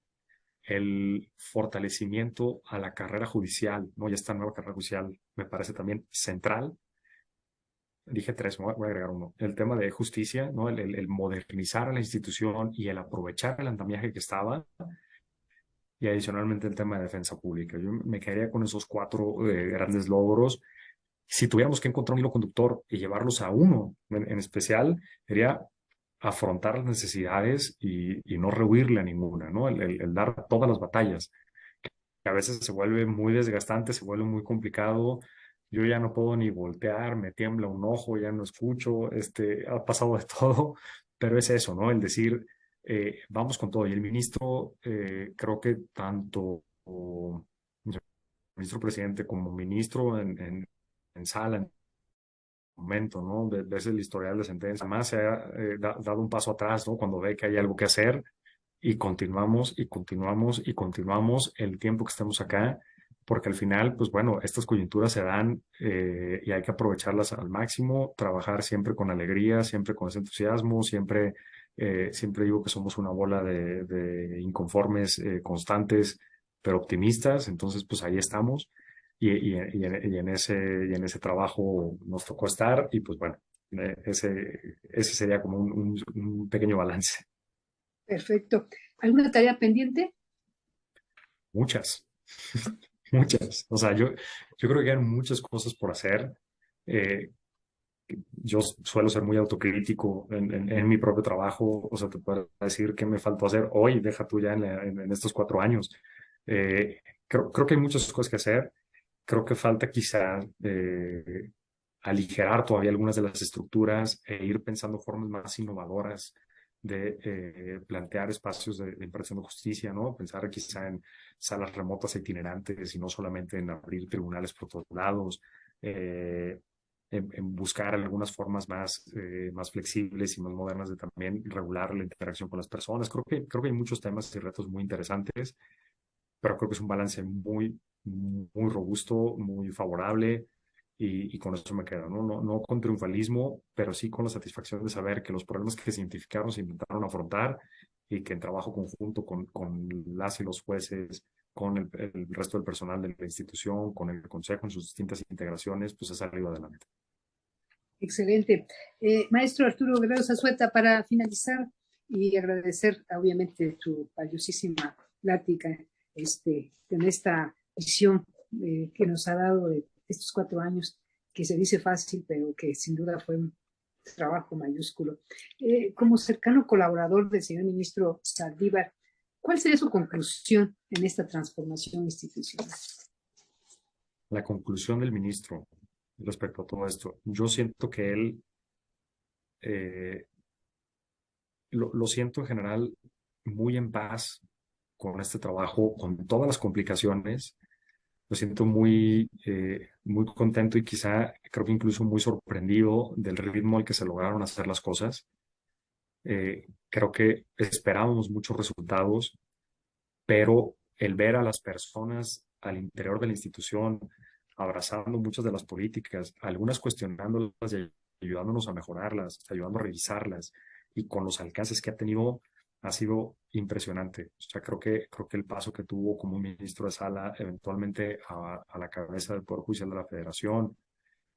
El fortalecimiento a la carrera judicial, ¿no? Ya esta nueva carrera judicial me parece también central. Dije tres, voy a agregar uno. El tema de justicia, ¿no? El modernizar a la institución y el aprovechar el andamiaje que estaba. Y adicionalmente el tema de defensa pública. Yo me quedaría con esos cuatro grandes logros. Si tuviéramos que encontrar un hilo conductor y llevarlos a uno en especial, sería afrontar las necesidades y no rehuirle a ninguna, ¿no? El dar todas las batallas, que a veces se vuelve muy desgastante, se vuelve muy complicado. Yo ya no puedo ni voltear, me tiembla un ojo, ya no escucho, ha pasado de todo, pero es eso, ¿no? El decir, vamos con todo. Y el ministro, creo que tanto el ministro presidente como ministro en sala, en momento, ¿no? Ves el historial de sentencia, más se ha dado un paso atrás, ¿no? Cuando ve que hay algo que hacer, y continuamos y continuamos y continuamos el tiempo que estemos acá, porque al final, pues bueno, estas coyunturas se dan, y hay que aprovecharlas al máximo, trabajar siempre con alegría, siempre con ese entusiasmo, siempre digo que somos una bola de inconformes constantes, pero optimistas. Entonces pues ahí estamos, y en ese trabajo nos tocó estar, y pues bueno, ese sería como un pequeño balance. Perfecto. ¿Alguna tarea pendiente? Muchas. Muchas. O sea, yo creo que hay muchas cosas por hacer. Eh, yo suelo ser muy autocrítico en mi propio trabajo. O sea, te puedo decir qué me faltó hacer hoy, deja tú ya en estos 4 años. Eh, creo que hay muchas cosas que hacer. Creo que falta quizá aligerar todavía algunas de las estructuras e ir pensando formas más innovadoras de plantear espacios de impartición de justicia, ¿no? Pensar quizá en salas remotas e itinerantes, y no solamente en abrir tribunales por todos lados, eh, en buscar algunas formas más flexibles y más modernas de también regular la interacción con las personas. Creo que hay muchos temas y retos muy interesantes, pero creo que es un balance muy robusto, muy favorable, y con eso me quedo, ¿no? No con triunfalismo, pero sí con la satisfacción de saber que los problemas que se identificaron se intentaron afrontar, y que en trabajo conjunto con las y los jueces, con el resto del personal de la institución, con el consejo en sus distintas integraciones, pues ha salido adelante. Excelente. Maestro Arturo Guerrero Zazueta, para finalizar y agradecer obviamente tu valiosísima plática, en esta visión que nos ha dado de estos 4 años, que se dice fácil, pero que sin duda fue trabajo mayúsculo. Como cercano colaborador del señor ministro Saldívar, ¿cuál sería su conclusión en esta transformación institucional? La conclusión del ministro respecto a todo esto, yo siento que él, lo siento en general muy en paz con este trabajo, con todas las complicaciones. Lo siento muy contento y quizá creo que incluso muy sorprendido del ritmo al que se lograron hacer las cosas. Creo que esperábamos muchos resultados, pero el ver a las personas al interior de la institución abrazando muchas de las políticas, algunas cuestionándolas y ayudándonos a mejorarlas, ayudando a revisarlas y con los alcances que ha tenido, ha sido impresionante. O sea, creo que el paso que tuvo como ministro de Sala, eventualmente a la cabeza del Poder Judicial de la Federación,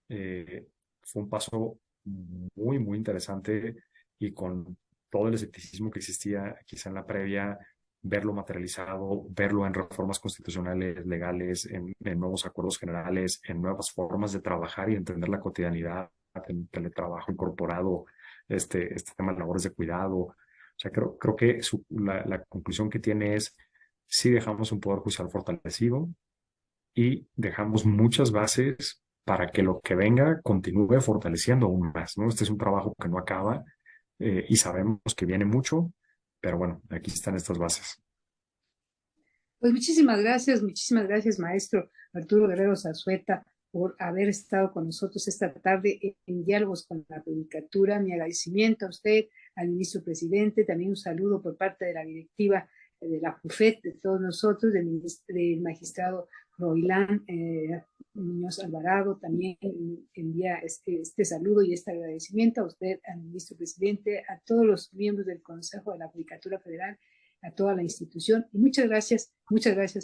fue un paso muy interesante y con todo el escepticismo que existía quizá en la previa, verlo materializado, verlo en reformas constitucionales, legales, en nuevos acuerdos generales, en nuevas formas de trabajar y entender la cotidianidad, en teletrabajo incorporado, este tema de labores de cuidado. O sea, creo que la conclusión que tiene es, sí dejamos un poder judicial fortalecido y dejamos muchas bases para que lo que venga continúe fortaleciendo aún más, ¿no? Este es un trabajo que no acaba y sabemos que viene mucho, pero bueno, aquí están estas bases. Pues muchísimas gracias, maestro Arturo Guerrero Zazueta, por haber estado con nosotros esta tarde en Diálogos con la Judicatura. Mi agradecimiento a usted, al ministro presidente, también un saludo por parte de la directiva de la JUFET, de todos nosotros, del magistrado Roilán Muñoz Alvarado, también envía este saludo y este agradecimiento a usted, al ministro presidente, a todos los miembros del Consejo de la Judicatura Federal, a toda la institución, y muchas gracias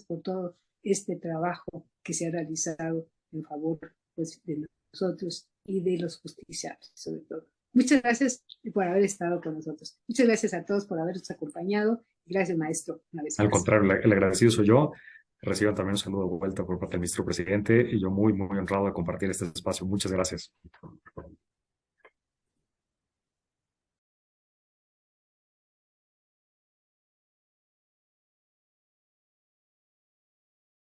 por todo este trabajo que se ha realizado en favor, pues, de nosotros y de los justiciables, sobre todo. Muchas gracias por haber estado con nosotros. Muchas gracias a todos por habernos acompañado. Gracias, maestro, una vez más. Al contrario, el agradecido soy yo. Reciban también un saludo de vuelta por parte del ministro presidente y yo muy honrado de compartir este espacio. Muchas gracias.